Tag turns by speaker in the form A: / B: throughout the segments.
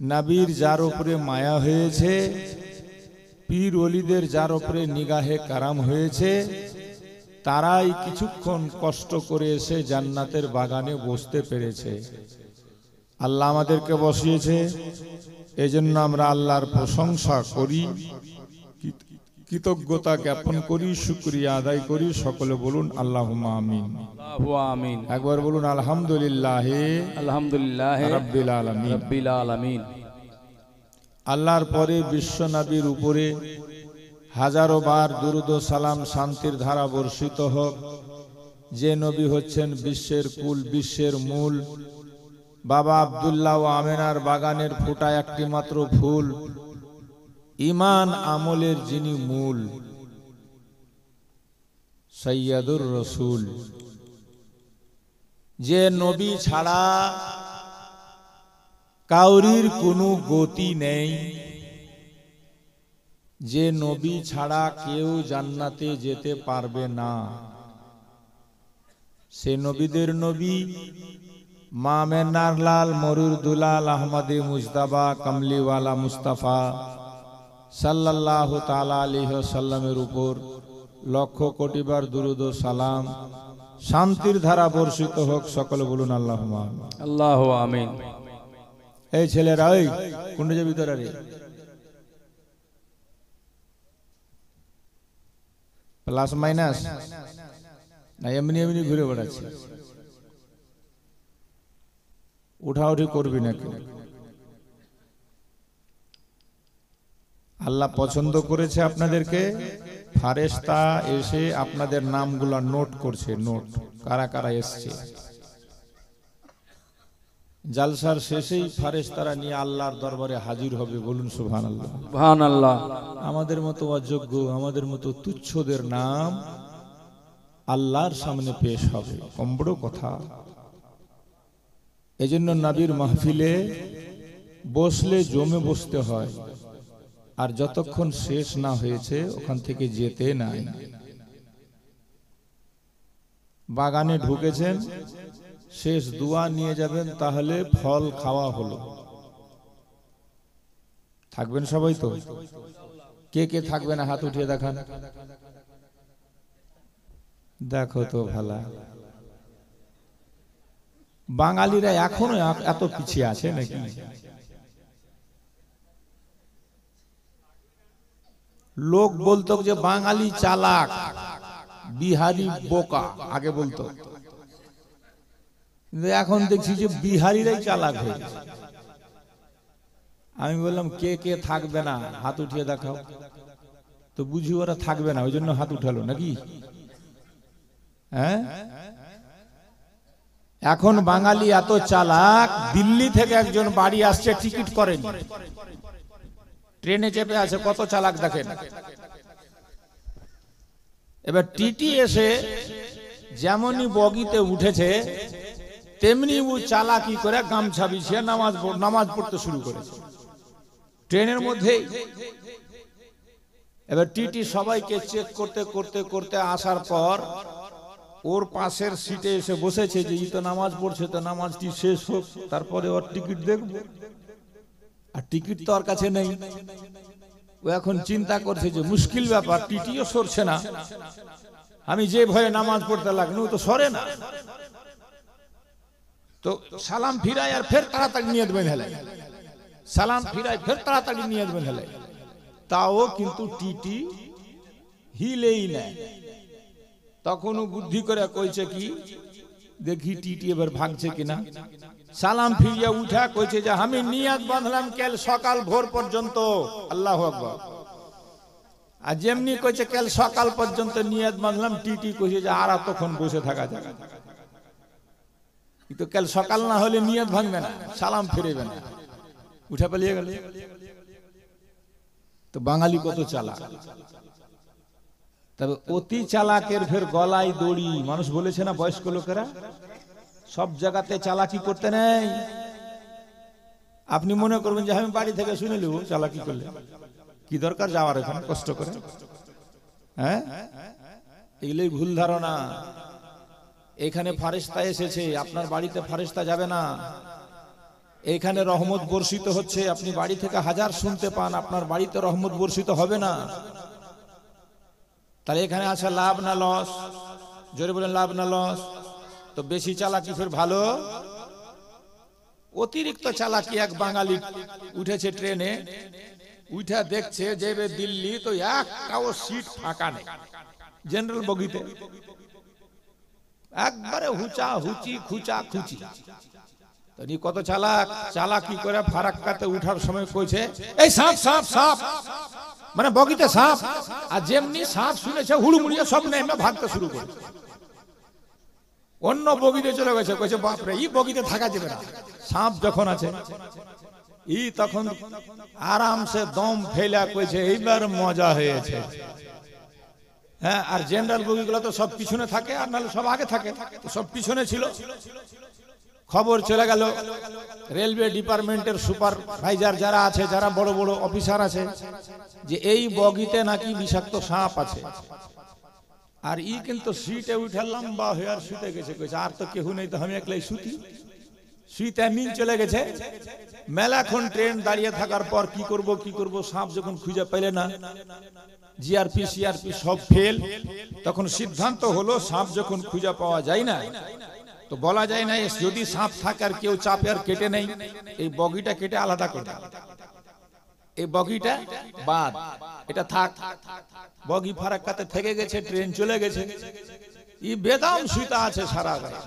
A: নবীর যার উপরে মায়া হয়েছে, পীর ওলিদের যার উপরে নিগাহে কারাম হয়েছে, তারাই কিছুক্ষণ কষ্ট করে এসে জান্নাতের বাগানে বসতে পেরেছে। আল্লাহ আমাদেরকে বসিয়েছে, এজন্য আমরা আল্লাহর প্রশংসা করি, কৃতজ্ঞতা জ্ঞাপন করি, শুকরিয়া আদায় করি। সকলে বলুন আল্লাহুম্মা আমিন।
B: আমিন।
A: একবার বলুন আলহামদুলিল্লাহ
B: আলহামদুলিল্লাহ
A: রাব্বিল আলামিন।
B: রাব্বিল আলামিন।
A: আল্লাহর পরে বিশ্ব নবীর উপরে হাজারো বার দুরূদ ও সালাম শান্তির ধারা বর্ষিত হোক। যে নবী হচ্ছেন বিশ্বের কুল, বিশ্বের মূল, বাবা আব্দুল্লাহ ও আমেনার বাগানের ফোটা একটি মাত্র ফুল, ঈমান আমলের যিনি মূল, সাইয়্যিদুর রাসূল। যে নবী ছাড়া কাউরির কোনো গতি নেই, যে নবী ছাড়া কেউ জান্নাতে যেতে পারবে না, সে নবীদের নবী মা মেনার লাল মরুর দুলাল আহমদে মুজতাবা কমলিওয়ালা মুস্তাফা সাল্লাল্লাহু তাআলা আলাইহি ওয়াসাল্লামের উপর লক্ষ কোটি বার দুরূদ ও সালাম শান্তির ধারা বর্ষিত হোক। সকলে বলুন আল্লাহুম্মা আমিন।
B: আল্লাহু আমিন।
A: এই ছেলেরা, ওই কুণ্ডের ভিতরে রে প্লাস মাইনাস না এমনি এমনি ঘুরে বেড়াচ্ছে, উঠাউঠি করবি না কেউ। আল্লাহ পছন্দ করেছে আপনাদেরকে, ফারেশতা এসে আপনাদের নামগুলা নোট করছে, নোট কারা কারা এসছে। জালসার শেষেই ফারেশতারা নিয়ে আল্লাহর দরবারে হাজির হবে। বলুন সুবহানাল্লাহ।
B: সুবহানাল্লাহ।
A: আমাদের মতো অযোগ্য, আমাদের মতো তুচ্ছদের নাম আল্লাহর সামনে পেশ হবে, কম বড় কথা। এজন্য নবীর মাহফিলে বসলে জমে বসতে হয়, আর যতক্ষণ শেষ না হয়েছে ওখান থেকে যেতে নাই। বাগানে ঢুকেছেন, শেষ দোয়া নিয়ে যাবেন, তাহলে ফল খাওয়া হলো। থাকবেন সবাই তো? কে কে থাকবে না হাত উঠিয়ে দেখান। দেখো তো ভালা, বাঙালিরা এখনো এত পিছিয়ে আছে নাকি? লোক বলতো যে বাঙালি চালাক, বিহারি বোকা, আগে বলতো। এখন দেখছি যে বিহারিরাই চালাক হয়ে গেছে। আমি বললাম কে কে থাকবে না হাত উঠিয়ে দেখাও, তো বুঝি ওরা থাকবে না, ওই জন্য হাত উঠালো নাকি? হ্যাঁ, এখন বাঙালি এত চালাক, দিল্লি থেকে একজন বাড়ি আসছে, টিকিট করেনি, ট্রেনে চেপে আছে, কত চালাক দেখেন। এবার টিটি এসে যেমনই বগিতে উঠেছে, তেমনি ও চালাকি করে গামছা বিছিয়ে নামাজ পড়তে শুরু করেছে ট্রেনের মধ্যেই। এবার টিটি সবাইকে চেক করতে করতে করতে আসার পর ওর পাশের সিটে এসে বসেছে যে ই তো নামাজ পড়ছে, তো নামাজটি শেষ হোক, তারপরে ওর টিকিট দেখবো। আর টিকিট তো ওর কাছে নেই। ও এখন চিন্তা করছে যে মুশকিল ব্যাপার, টিটিও সরছে না, আমি যে ভয়ে নামাজ পড়তে লাগলো তো সরে না। তো সালাম ফিরায় আর ফের তাড়াতাড়ি নিয়ত বেঁধে, সালাম ফিরায় ফের তাড়াতাড়ি নিয়ত বেঁধে, তাও কিন্তু টিটি হিলেই নেয়। তখন ও বুদ্ধি করে কইছে কি, দেখি টিটি এবার ভাগছে কিনা। সালাম ফিরিয়ে উঠা কইছে যে আমি নিয়ত বাঁধলাম কাল সকাল ভোর পর্যন্ত। আল্লাহু আকবার। আর যেমনি কইছে কাল সকাল পর্যন্ত নিয়ত বাঁধলাম, টিটি কইছে যে আর তখন বসে থাকা যাবে, কিন্তু কাল সকাল না হলে নিয়ত ভাঙবে না, সালাম ফিরেবে না, উঠে পালিয়ে গেল। তো বাঙালি কত চালাক। তবে অতি চালাকের ফের গলায় দড়ি। মানুষ বলেছে না, বয়স্ক লোকেরা সব জায়গাতে চালাকি করতে নেই। আপনি মনে করবেন যে আমি বাড়ি থেকে শুনে নেব, চালাকি করলে কি দরকার যাওয়ার এখানে কষ্ট করে? হ্যাঁ, এগুলোই ভুল ধারণা। এখানে ফারেশতা এসেছে, আপনার বাড়িতে ফারেশতা যাবে না। এইখানে রহমত বর্ষিত হচ্ছে, আপনি বাড়ি থেকে হাজার শুনতে পান, আপনার বাড়িতে রহমত বর্ষিত হবে না। তাহলে এখানে আসা লাভ না লস? জোরে বলেন, লাভ না লস? তো বেশি চালাকি ফের ভালো? অতিরিক্ত চালাকি এক বাঙালি উঠেছে ট্রেনে, উঠা দেখছে যাবে দিল্লি, তো একটাও সিট ফাঁকা নেই জেনারেল বগিতে, একবারে হুচা হুচি খুচা খুচি। কত চালাক! চালাকি করে ফারাক্কাতে উঠার সময় কইছে এই সাপ সাপ সাপ, মানে বগিতে সাপ, আর যেমনি সাপ শুনেছে হুড়মুড়িয়ে সব নেমে ভাগতে শুরু করে অন্য বগিতে চলে গেছে। কইছে বাপরে, এই বগিতে থাকা যাবে না, সাপ যখন আছে। ই তখন আরামসে দম ফেলা কইছে এইবার মজা হয়েছে। হ্যাঁ, আর জেনারেল বগিগুলো তো সব পিছনে থাকে, আর নাহলে সব আগে থাকে, সব পিছনে ছিল। খবর চলে গেল রেলওয়ে ডিপার্টমেন্টের সুপারভাইজার যারা আছে, যারা বড় বড় অফিসার আছে, যে এই বগিতে নাকি বিষাক্ত সাপ আছে। আর ই কিন্তু সিটে উঠে লম্বা হয়ে আর শুতে গেছে। কইছে আর তো কেউ নেই, তো আমি একলাই শুতি। শুইতে নিন চলে গেছে। মেলাক্ষণ ট্রেন দাঁড়িয়ে থাকার পর কি করব, সাপ যখন খুঁজে পেলে না, জিআরপি সিআরপি সব ফেল, তখন সিদ্ধান্ত হলো সাপ যখন খুঁজে পাওয়া যায় না, তো বলা যায় না যদি সাপ থাকে আর কেউ চাপে আর কেটে নেই, এই বগিটা কেটে আলাদা করে, এই বগিটা বাদ, এটা থাক। বগি ফারাক্কাতে থেকে গেছে, ট্রেন চলে গেছে, ই বেদম শুইতে আছে সারা গায়ে।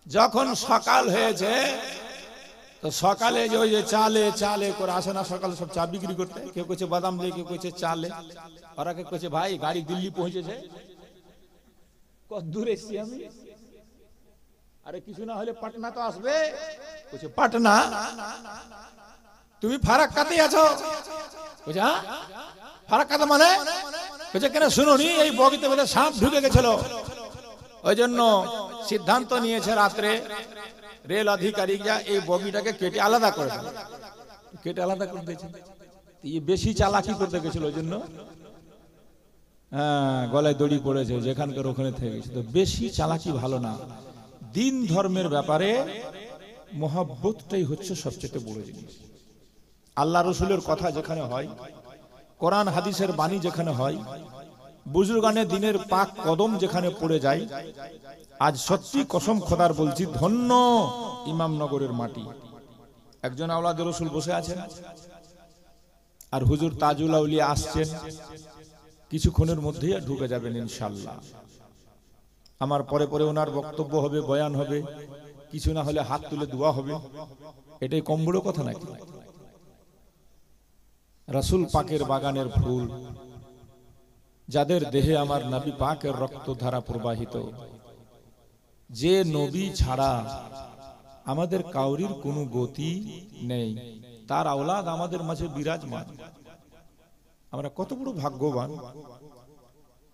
A: যখন সকাল হয়েছে, তো সকালে যে ওই যে চালে চালে করে আসে না, সকালে সব চা বিক্রি করতে, কেউ কইছে বাদাম দিয়ে, কেউ কইছে চালে, ওরা কে কইছে ভাই গাড়ি দিল্লি পৌঁছেছে। কত দূর এসছি আমি? আরে কিছু না হলে পাটনা তো আসবে। কইছে পাটনা? তুমি ফারাক্কাতেই আছো? কইছে হ্যাঁ। ফারাক্কাতে মানে? কইছে কেন শুনোনি এই বগিতে বলে সাপ ঢুকে গেছিল, ওই জন্য সিদ্ধান্ত নিয়েছে রাত্রে রেল আধিকারিকরা এই বগিটাকে কেটে আলাদা করে দেবে। কেটে আলাদা করে দিয়েছে। বেশি চালাকি করতে গেছিল, ওই জন্য হ্যাঁ গলায় দড়ি পড়েছে, যেখানকার ওখানে থেকে গেছে। তো বেশি চালাকি ভালো না। দিন ধর্মের ব্যাপারে মহব্বতটাই হচ্ছে সবচেয়ে বড় জিনিস। আল্লাহ রসুলের কথা যেখানে হয়, কোরআন হাদিসের বাণী যেখানে হয়, বুজুর্গানে দিনের পাক কদম যেখানে পড়ে যায়, আজ সত্যি কসম খোদার বলছি, ধন্য ইমামনগরের মাটি। একজন আওলাদ রসুল বসে আছেন, আর হুজুর তাজুল আউলিয়া আসছেন, কিছুক্ষণের মধ্যেই ঢুকে যাবেন ইনশাআল্লাহ। আমার পরে পরে ওনার বক্তব্য হবে, বয়ান হবে, কিছু না হলে হাত তুলে দোয়া হবে। এটাই কম বড় কথা নাকি? রাসূল পাকের বাগানের ফুল, যাদের দেহে আমার নবী পাকের রক্ত ধারা প্রবাহিত, যে নবী ছাড়া আমাদের কাউরির কোনো গতি নেই, তার আওলাদ আমাদের মাঝে বিরাজমান। আমরা কত বড় ভাগ্যবান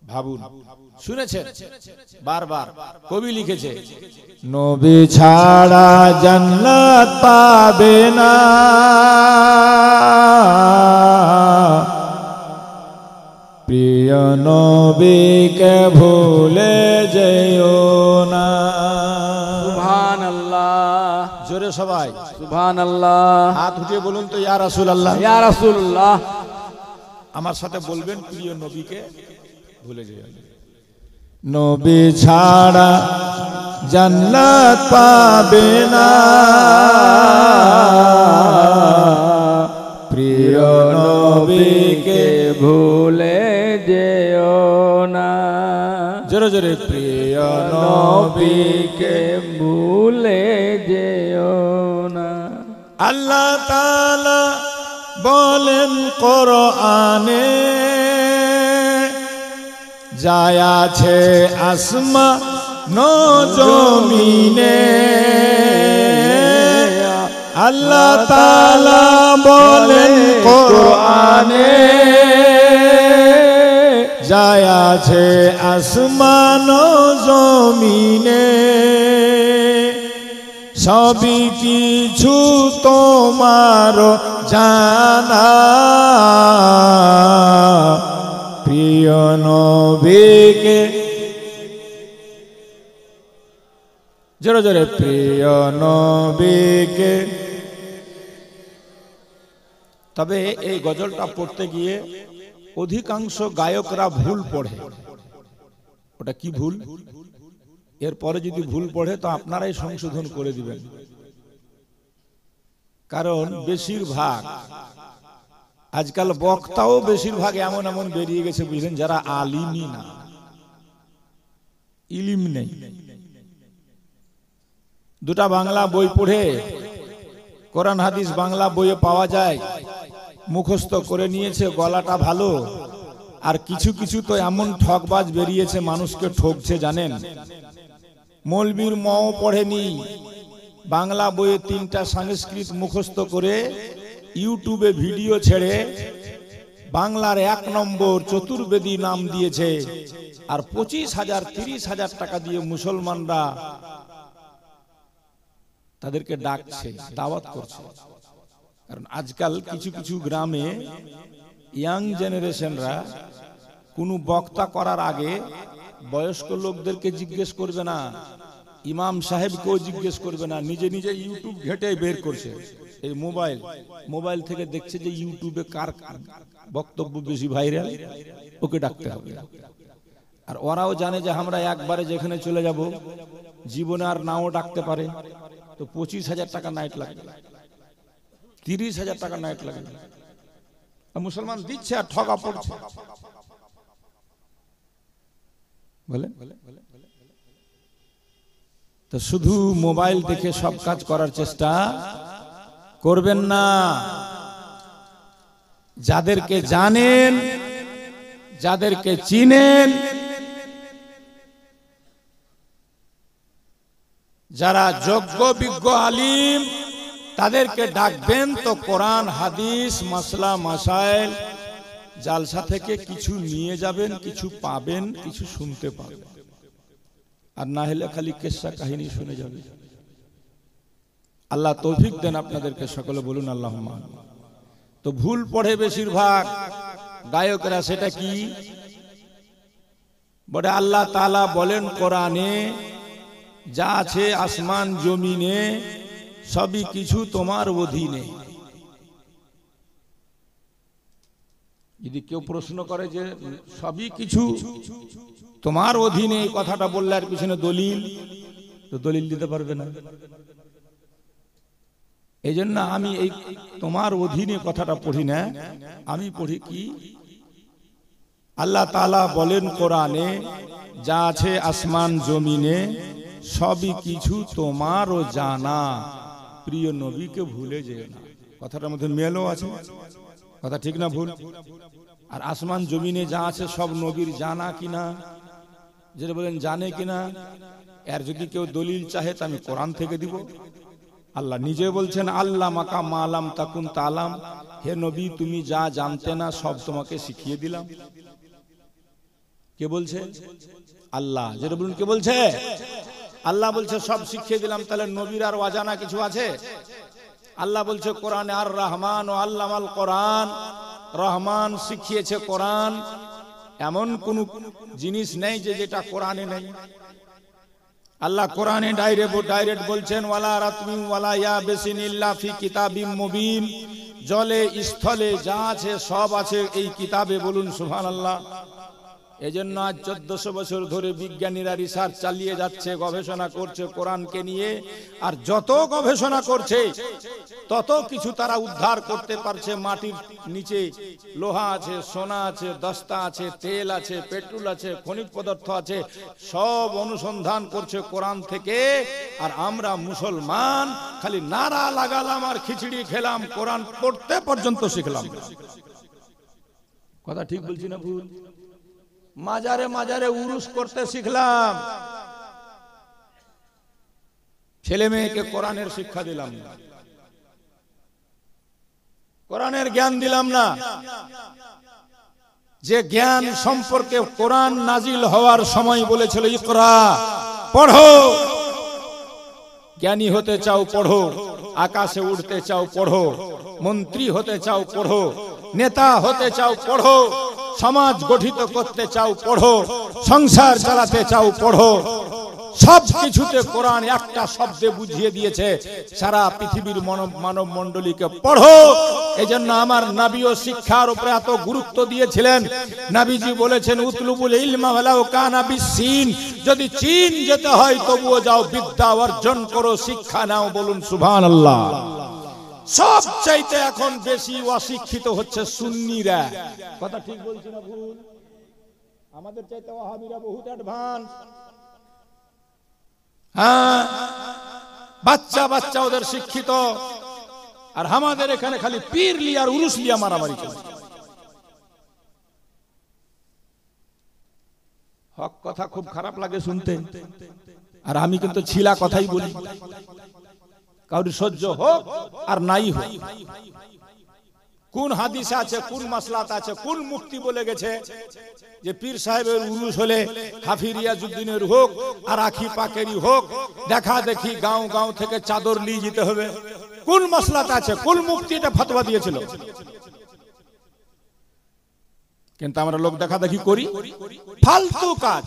A: ভাবুন। শুনেছেন বারবার কবি লিখেছে, নবী ছাড়া জান্নাত পাবে না, প্রিয় নবীকে ভুলে যেও না।
B: সুবহানাল্লাহ।
A: জোরে সবাই
B: সুবহানাল্লাহ।
A: হাত উঠিয়ে বলুন তো ইয়া রাসূলুল্লাহ।
B: ইয়া রাসূলুল্লাহ।
A: আমার সাথে বলবেন প্রিয় নবীকে ভুলে যেও না। নবী ছাড়া জান্নাত পাবে না, প্রিয় নবীকে
B: ভুলে যেও না।
A: জোরে জোরে, প্রিয় নবীকে
B: ভুলে যেও না।
A: আল্লাহ তাআলা বলেন কোরআনে, যায় আছে আসমান জমিনে, আল্লাহ তাআলা বলেন কোরআনে, যায় আছে আসমান জমিনে, সবই কিছু তোমার জানা, প্রিয় নবীকে জোরে জোরে প্রিয় নবীকে। তবে এই গজলটা পড়তে গিয়ে অধিকাংশ গায়করা ভুল পড়ে। ওটা কি ভুল? এরপরে যদি ভুল পড়ে তো আপনারাই সংশোধন করে দিবেন। কারণ বেশিরভাগ আজকাল বক্তাও বেশিরভাগ এমন এমন বেরিয়ে গেছে বুঝলেন, যারা আলিমই না, ইলিম নেই। দুটা বাংলা বই পড়ে, কোরআন হাদিস বাংলা বইয়ে পাওয়া যায়, মুখস্থ করে নিয়েছে, গলাটা ভালো। আর কিছু কিছু তো এমন ঠকবাজ বেরিয়েছে, মানুষকে ঠকছে জানেন। মৌলবীর মও পড়েনি, বাংলা বইয়ে 3টা সংস্কৃত মুখস্থ করে ইউটিউবে ভিডিও ছেড়ে বাংলার 1 নম্বর চতুর্বেদী নাম দিয়েছে। আর 25,000 30,000 টাকা দিয়ে মুসলমানরা তাদেরকে ডাকছে, দাওয়াত করছে। কারণ আজকাল কিছু কিছু গ্রামে ইয়াং জেনারেশনরা কোনো বক্তা করার আগে বয়স্ক লোকদেরকে জিজ্ঞেস করবে না, ইমাম সাহেবকেও জিজ্ঞেস করবে না, নিজে নিজে ইউটিউব ঘেটে বের করছে। এই মোবাইল থেকে দেখছে যে ইউটিউবে কার বক্তব্য বেশি ভাইরাল, ওকে ডাকতে হবে। আর ওরাও জানে যে আমরা একবারে যেখানে চলে যাব জীবনে আর নাও ডাকতে পারে, তো 25,000 টাকা নাইট লাগবে, 30,000 টাকা নাইট লাগবে। মুসলমান দিচ্ছে আর ঠকা পড়ছে। বলে তো শুধু মোবাইল দেখে সব কাজ করার চেষ্টা করবেন না। যাদেরকে জানেন, যাদেরকে চিনেন, যারা যোগ্য বিজ্ঞ আলিম, তাদেরকে ডাকবেন। তো কোরআন হাদিস মাসলা মাসাইল জালসা থেকে কিছু নিয়ে যাবেন, কিছু পাবেন, কিছু শুনতে পাবেন। আর না হলে খালি কিসসা কাহিনী শুনে যাবে। আল্লাহ তৌফিক দেন আপনাদেরকে, সকলে বলুন আল্লাহুম্মা। তো ভুল পড়ে বেশিরভাগ গায়করা, সেটা কি বলে? আল্লাহ তাআলা বলেন কোরআনে, যা আছে আসমান জমিনে সবই কিছু তোমার অধীনে। যদি কেউ প্রশ্ন করে যে সবই কিছু তোমার অধীনে, এই কথাটা বললে আর পিছনে দলিল, তো দলিল দিতে পারবে না। এই জন্য আমি এই তোমার অধীনে কথাটা পড়ি না, আমি পড়ি কি আল্লাহ তাআলা বলেন কোরআনে, যা আছে আসমান জমিনে সবই কিছু তোমারও জানা, প্রিয় নবীকে ভুলে যেও না। কথাটার মধ্যে মেলও আছে, কথা ঠিক না ভুল? আর আসমান জমিনে যা আছে সব নবীর জানা কিনা, যেটা বলেন জানে কিনা, এর যদি কেউ দলিল চাহে তা আমি কোরআন থেকে দিব। আল্লাহ নিজে বলছেন আল্লাহ মাকা মালাম তাকুন তালাম, হে নবী তুমি যা জানতে না সব তোমাকে শিখিয়ে দিলাম। কে বলছে? আল্লাহ। যেটা বলুন কে বলছে? আল্লাহ বলছে সব শিখিয়ে দিলাম। তাহলে নবীর আর অজানা কিছু আছে? আল্লাহ বলছে কোরআনে, আর রহমান ও আল্লামাল কোরআন, রহমান শিখিয়েছে কোরআন। এমন কোন জিনিস নেই যে যেটা কোরআনে নেই। আল্লাহ কোরআনে ডাইরেক্ট বলছেন, ওয়ালা রাতমিন ওয়ালা ইয়াবিসিন ইল্লা ফি কিতাবিম মুবিন, জলে স্থলে যা আছে সব আছে এই কিতাবে। বলুন সুবহানাল্লাহ। এজন্য আজ 1400 বছর ধরে বিজ্ঞানীরা রিসার্চ চালিয়ে যাচ্ছে, গবেষণা করছে কোরআনকে নিয়ে। আর যত গবেষণা করছে তত কিছু তারা উদ্ধার করতে পারছে। মাটির নিচে লোহা আছে, সোনা আছে, দস্তা আছে, তেল আছে, পেট্রোল আছে, খনিজ পদার্থ আছে, সব অনুসন্ধান করছে কোরআন থেকে। আর আমরা মুসলমান খালি নারা লাগালাম আর খিচড়ি খেলাম, কোরআন পড়তে পর্যন্ত শিখলাম। কথা ঠিক বলছি না ভুল? মাজারে মাজারে উরুস করতে শিখলাম, ছেলে মেয়েকে কোরআনের শিক্ষা দিলাম না, কোরআনের জ্ঞান দিলাম না। যে জ্ঞান সম্পর্কে কোরআন নাজিল হওয়ার সময় বলেছিল ইকরা, পড়ো, জ্ঞানী হতে চাও পড়ো, আকাশে উঠতে চাও পড়ো, মন্ত্রী হতে চাও পড়ো, নেতা হতে চাও পড়ো, সমাজ গঠিত করতে চাও পড়ো, সংসার চালাতে চাও পড়ো। সব কিছুতে কোরআন একটা শব্দে বুঝিয়ে দিয়েছে। সারা পৃথিবীর মানব মণ্ডলীকে পড়ো। এজন্য আমার নবীও শিক্ষার উপরে এত গুরুত্ব দিয়েছিলেন। নবীজি বলেছেন উতলুবুল ইলমা ওয়ালাউ কানা বিসসিন, যদি চীন যেতে হয় তবুও যাও, বিদ্যা অর্জন করো, শিক্ষা নাও। বলুন সুবহানাল্লাহ। সবচাইতে এখন বেশি অশিক্ষিত হচ্ছে সুন্নিরা। কথা ঠিক বলছি না ভুল? আমাদের চাইতে ওয়াহাবিরা বহুত অ্যাডভান্স। হ্যাঁ, বাচ্চা বাচ্চা ওদের শিক্ষিত, আর আমাদের এখানে খালি পীর লিয়া আর উরুস লিয়া মারামারি চলছে। হক কথা খুব খারাপ লাগে শুনতে, আর আমি কিন্তু ছিলা কথাই বলি। কাউরি সহ্য হোক আর নাই হোক, কোন হাদিসে আছে, কোন মাসলাত আছে, কোন মুফতি বলে গেছে যে পীর সাহেবের উরুস হলে হাফিজ রিয়াজউদ্দিনের হোক আর আখি পাকেরই হোক, দেখা দেখি গাঁও গাঁও থেকে চাদর নিয়ে যেতে হবে? কোন মাসলাত আছে, কোন মুফতি এটা ফতোয়া দিয়েছিল? কিন্তু আমরা লোক দেখা দেখি করি, ফালতু কাজ।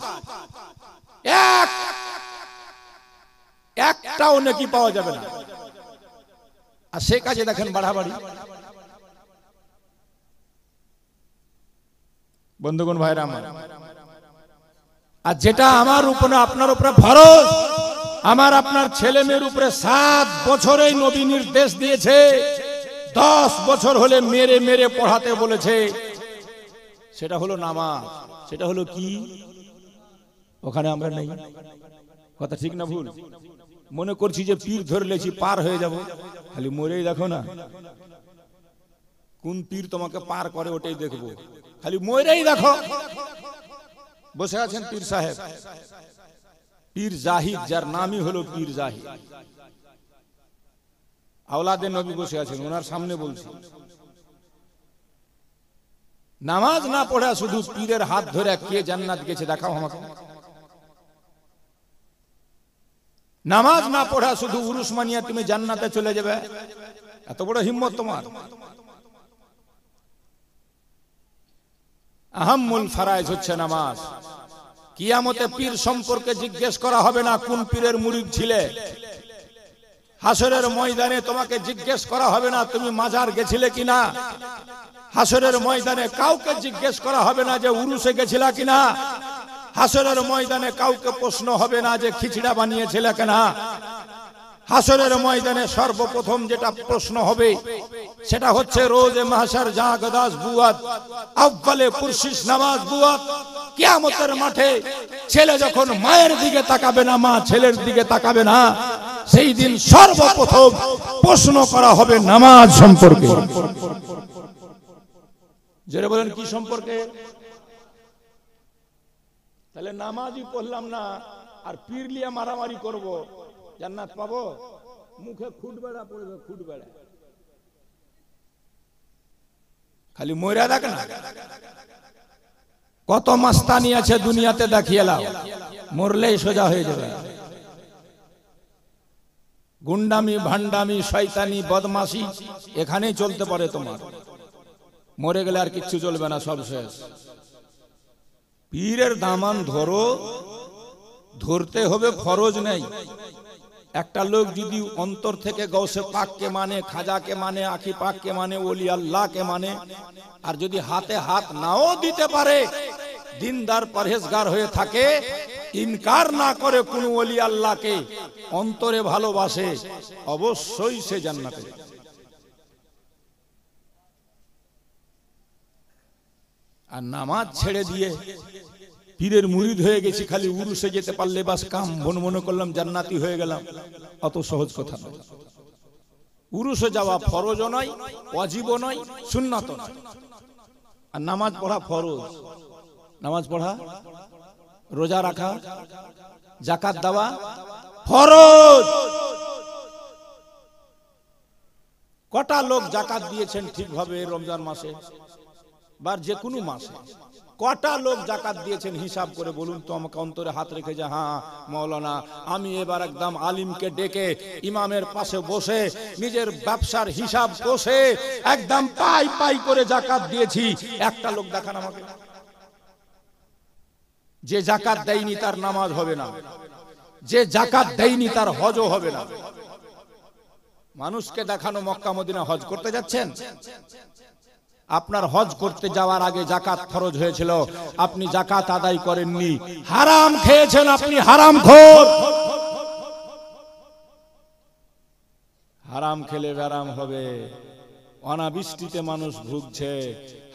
A: একটাও নাকি পাওয়া যাবে না, আর সে কাজে দেখেন বাড়াবাড়ি। বন্ধুগণ ভাইরা আমার, আর যেটা আমার উপরে আপনার উপরে ফরজ, আমার আপনার ছেলে মেয়ের উপরে 7 বছরেই নবী নির্দেশ দিয়েছে, 10 বছর হলে মেরে মেরে পড়াতে বলেছে, সেটা হলো নামাজ। সেটা হলো কি? ওখানে আমরা নেই। কথা ঠিক না ভুল? মনে করছি যে পীর ধরে লেছি পার হয়ে যাব, খালি মরেই দেখো না কোন পীর তোমাকে পার করে ওটাই দেখবো, খালি মরেই দেখো। বসে আছেন পীর সাহেব, পীর জাহিদ, যার নামই হলো পীর জাহিদ, আওলাদে নবী বসে আছেন, ওনার সামনে বলছি নামাজ না পড়া, শুধু পীরের হাত ধরে কে জান্নাত গেছে দেখাও আমাকে। নামাজ না পড়া, শুধু উরুস মানিয়া তুমি জান্নাতে চলে যাবে, এত বড় হিম্মত তোমার? আহাম্মুল ফারাইজ হচ্ছে নামাজ। কিয়ামতে পীর সম্পর্কে জিজ্ঞেস করা হবে না কোন পীরের মুরিদ ছিলে। হাসরের ময়দানে তোমাকে জিজ্ঞেস করা হবে না তুমি মাজার গেছিলে কিনা। হাসরের ময়দানে কাউকে জিজ্ঞেস করা হবে না যে উরুসে গেছিলা কিনা। হাসরের ময়দানে কাউকে প্রশ্ন হবে না যে খিচড়া বানিয়েছিলে কিনা। হাসরের ময়দানে সর্বপ্রথম যেটা প্রশ্ন হবে সেটা হচ্ছে রোজে মাহশর জা গদাস বুয়াত আউয়ালে পুরশিস নামাজ বুয়াত। কিয়ামতের মাঠে ছেলে যখন মায়ের দিকে তাকাবে না, মা ছেলের দিকে তাকাবে না, সেই দিন সর্বপ্রথম প্রশ্ন করা হবে নামাজ সম্পর্কে। যারা বলেন কি সম্পর্কে? তাহলে নামাজই পড়লাম না আর পীর লিয়া মারামারি করব, জান্নাত পাবো? মুখে খুট বেড়া পড়বে, খুট বেড়া, খালি মইরা দেখ না। কত মাস্তানি আছে দুনিয়াতে, দেখিয়ে লাও, মরলেই সোজা হয়ে যাবে। গুন্ডামি, ভান্ডামি, শয়তানি, বদমাশি এখানেই চলতে পারে তোমার। মরে গেলে আর কিচ্ছু চলবে না, সব শেষ। পীরের দামান ধরো, ধরতে হবে ফরজ নেই। একটা লোক যদি অন্তর থেকে গৌসে পাককে মানে, খাজাকে মানে, আখি পাককে মানে, ওলি আল্লাহকে মানে, আর যদি হাতে হাত নাও দিতে পারে, দিনদার পরহেজগার হয়ে থাকে, ইনকার না করে কোন ওলি আল্লাহকে, অন্তরে ভালোবাসে, অবশ্যই সে জান্নাতে যাবে। আর নামাজ ছেড়ে দিয়ে পীরের মুরিদ হয়ে গেছি, খালি উরুসে যেতে পারলে বাস কাম, মনে করলাম জান্নাতি হয়ে গেলাম, অত সহজ কথা নয়। উরুসে যাওয়া ফরজও নয়, ওয়াজিবও নয়, সুন্নাতও নয়। আর নামাজ পড়া ফরজ। নামাজ পড়া, রোজা রাখা, যাকাত দেওয়া ফরজ। কটা লোক যাকাত দিয়েছেন ঠিকভাবে রমজান মাসে বা যে কোনো মাসে? কটা লোক যাকাত দিয়েছেন হিসাব করে বলুন তো আমাকে, অন্তরে হাত রেখে, যে হ্যাঁ মাওলানা আমি এবার একদম আলিমকে ডেকে ইমামের পাশে বসে নিজের ব্যবসার হিসাব কষে একদম পাই পাই করে যাকাত দিয়েছি। একটা লোক দেখান আমাকে। যে যাকাত দেয়নি তার নামাজ হবে না। যে জাকাত দেয়নি তার হজও হবে না। মানুষকে দেখানো মক্কা মদিনা হজ করতে যাচ্ছেন, আপনার হজ করতে যাওয়ার আগে জাকাত ফরজ হয়েছিল, আপনি জাকাত আদায় করেননি, হারাম খেয়েছেন, আপনি হারামখোর। হারাম খেলে ব্যারাম হবে। অনাবৃষ্টিতে মানুষ ভুগছে,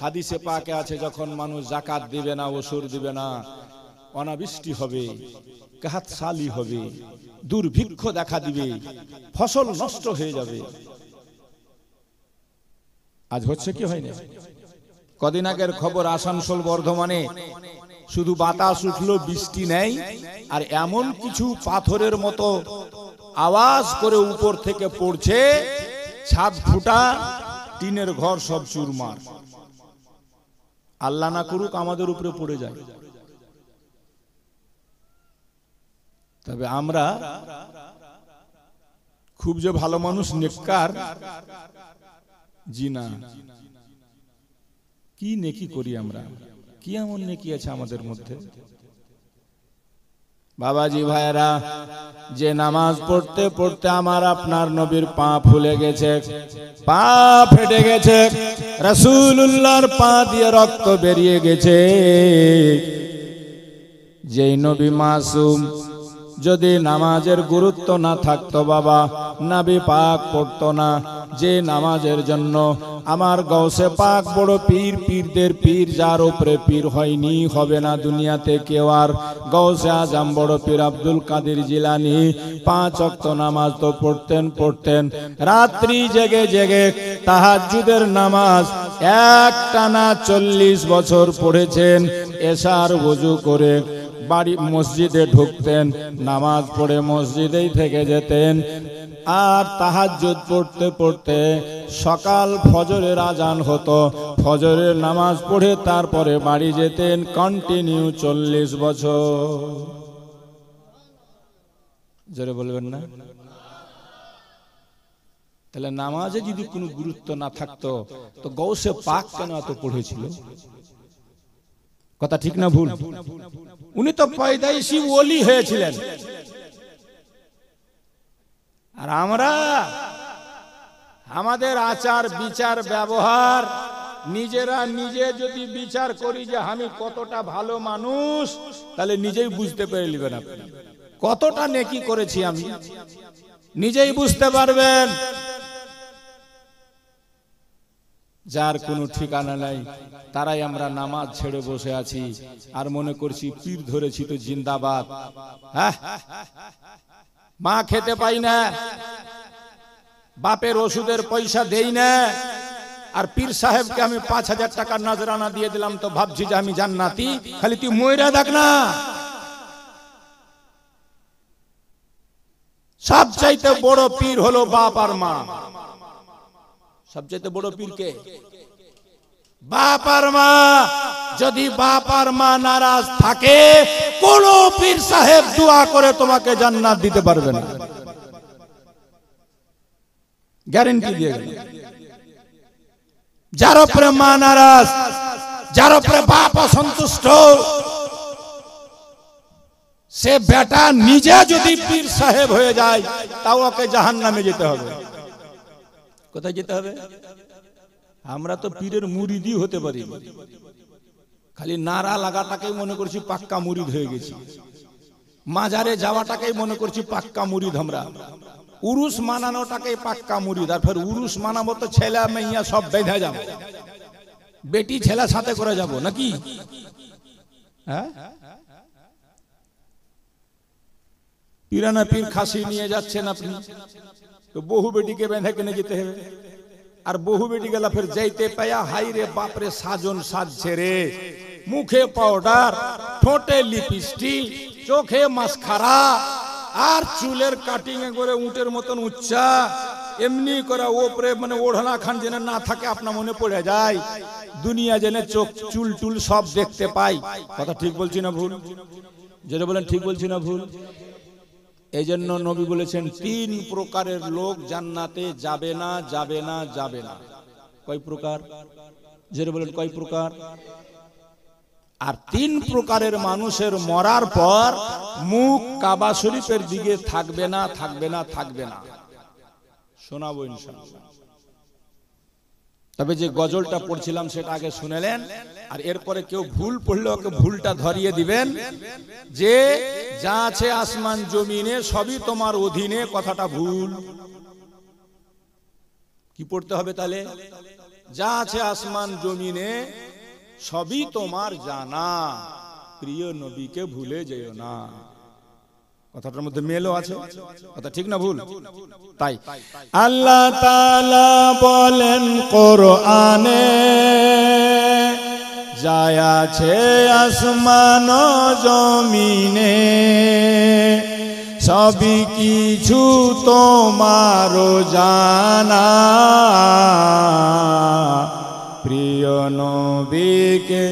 A: হাদিসে পাকে আছে যখন মানুষ জাকাত দিবে না, ওসুর দিবে না, অনাবৃষ্টি হবে, কাহাত সালি হবে, দুর্ভিক্ষ দেখা দিবে, ফসল নষ্ট হয়ে যাবে। আজ হচ্ছে কি হয় না? কদিন আগের খবর, আসানসোল বর্ধমানে শুধু বাতাস উঠলো, বৃষ্টি নেই, আর এমন কিছু পাথরের মতো আওয়াজ করে উপর থেকে পড়ছে, ছাদ ফুটা, টিনের ঘর সব চুরমার। আল্লাহ না করুক আমাদের উপরে পড়ে যায়। তবে আমরা খুব যে ভালো মানুষ, নেককার, জি না। কি নেকি করি আমরা? কি এমন নেকি আছে আমাদের মধ্যে? বাবাজি ভাইরা, যে নামাজ পড়তে পড়তে আমার আপনার নবীর পা ফুলে গেছে, পা ফেটে গেছে, রাসূলুল্লাহর পা দিয়ে রক্ত বেরিয়ে গেছে, যেই নবী মাসুম, যদি নামাজের গুরুত্ব না থাকতো বাবা, নবী পাক পড়তো না। যে নামাজের জন্য আমার গৌসে পাক বড় পীর, পীরদের পীর, যার উপরে পীর হয়নি, হবে না দুনিয়াতে কেউ আর, গৌসে আজম বড় পীর আব্দুল কাদের জিলানী 5 ওয়াক্ত নামাজ তো পড়তেন, রাত্রি জেগে জেগে তাহাজ্জুদের নামাজ একটানা 40 বছর পড়েছেন। এশার ওযু করে বাড়ি মসজিদে ঢুকতেন, নামাজ পড়ে মসজিদেই থেকে যেতেন, আর তাহাজ্জুদ পড়তে পড়তে সকাল ফজরের আজান হতো, ফজরের নামাজ পড়ে তারপরে বাড়ি যেতেন, কন্টিনিউ 40 বছর। জোরে বলবেন না? তাহলে নামাজে যদি কোনো গুরুত্ব না থাকতো তো গৌসে পাক কেন এত পড়েছিল? কথা ঠিক না ভুল? উনি তো পয়দাইশি ওলি হয়েছিলেন, আর আমরা আমাদের আচার বিচার ব্যবহার নিজেরা নিজে যদি বিচার করি যে আমি কতটা ভালো মানুষ, তাহলে নিজেই বুঝতে পেরে নেবেন আপনি কতটা নেকি করেছি, আমি নিজেই বুঝতে পারবেন। যার কোনো ঠিকানা নাই, তারাই আমরা নামাজ ছেড়ে বসে আছি আর মনে করছি পীর ধরেছি তো জিন্দাবাদ। হ্যাঁ, মা খেতে পাই না, বাপের ওষুধের পয়সা দেই না, আর পীর সাহেবকে আমি 5000 টাকা নজরানা দিয়ে দিলাম তো ভাবছি যে আমি জান্নাতি, খালি তুই মইরা দেখ না। সবচাইতে বড় পীর হলো বাপ আর মা। সবচাইতে বড় পীর কে? বাপ আর মা। যদি বাপ আর মা নারাজ থাকে, কোন পীর সাহেব দোয়া করে তোমাকে জান্নাত দিতে পারবে না, গ্যারান্টি দিয়ে গেল। যার উপরে মা নারাজ, যার উপরে বাপ অসন্তুষ্ট, সে বেটা নিজে যদি পীর সাহেব হয়ে যায় তাও ওকে জাহান্নামে যেতে হবে। কোথায় যেতে হবে? আমরা তো পীরের মুরিদি হতে পারি, খালি নারা লাগাটাকেই মনে করছি পাক্কা মুরিদ হয়ে গেছি, মাজারে যাওয়াটাকেই মনে করছি পাক্কা মুরিদ, আমরা উরুস মানানোটাকেই পাক্কা মুরিদ। আর ফের উরুস মানাবো তো ছেলে মেয়া সব বেঁধে যাবো, বেটি ছেলে সাথে করে যাব নাকি? হ্যাঁ, পীরানা পীর খাসি নিয়ে যাচ্ছেন আপনি, তো বহু বেটিকে বেঁধে কিনে যেতে হবে, আর বহু বেটি গেলা ফের যাইতে পায়া হাই রে বাপরে সাজন সাজছে রে, মুখে পাউডার, ঠোঁটে লিপস্টিক, চোখে মাস্কারা, আর চুলের কাটিং এ করে উটের মতন উচ্চা, এমনি করে ওপরে মানে ওড়না খান যেন না থাকে আপনার মনে পড়ে যায়, দুনিয়া জেনে চোখ চুল টুল সব দেখতে পাই। কথা ঠিক বলছি না ভুল? যেটা বলেন ঠিক বলছি না ভুল? এই জন্য নবী বলেছেন 3 প্রকারের লোক জান্নাতে যাবে না, যাবে না, যাবে না। কয় প্রকার? যেটা বলেন কয় প্রকার? আর 3 প্রকারের মানুষের মরার পর মুখ কাবা শরীফের দিকে থাকবে না, থাকবে না, থাকবে না। শোনাবো ইনশাআল্লাহ। তবে যে গজলটা পড়ছিলাম সেটা আগে শুনেলেন, আর এরপরে কেউ ভুল পড়লে ওকে ভুলটা ধরিয়ে দিবেন যে যা আছে আসমান জমিনে সবই তোমার অধীনে, কথাটা ভুল। কি পড়তে হবে তাহলে? যা আছে আসমান জমিনে সবই তোমার জানা, প্রিয় নবীকে ভুলে যেও না। কথাটার মধ্যে মেলও আছে, কথা ঠিক না ভুল? তাই আল্লাহ তাআলা বলেন কোরআনে, যা আছে আসমান জমিনে সবই কিছু তোমার জানা, প্রিয় নবীকে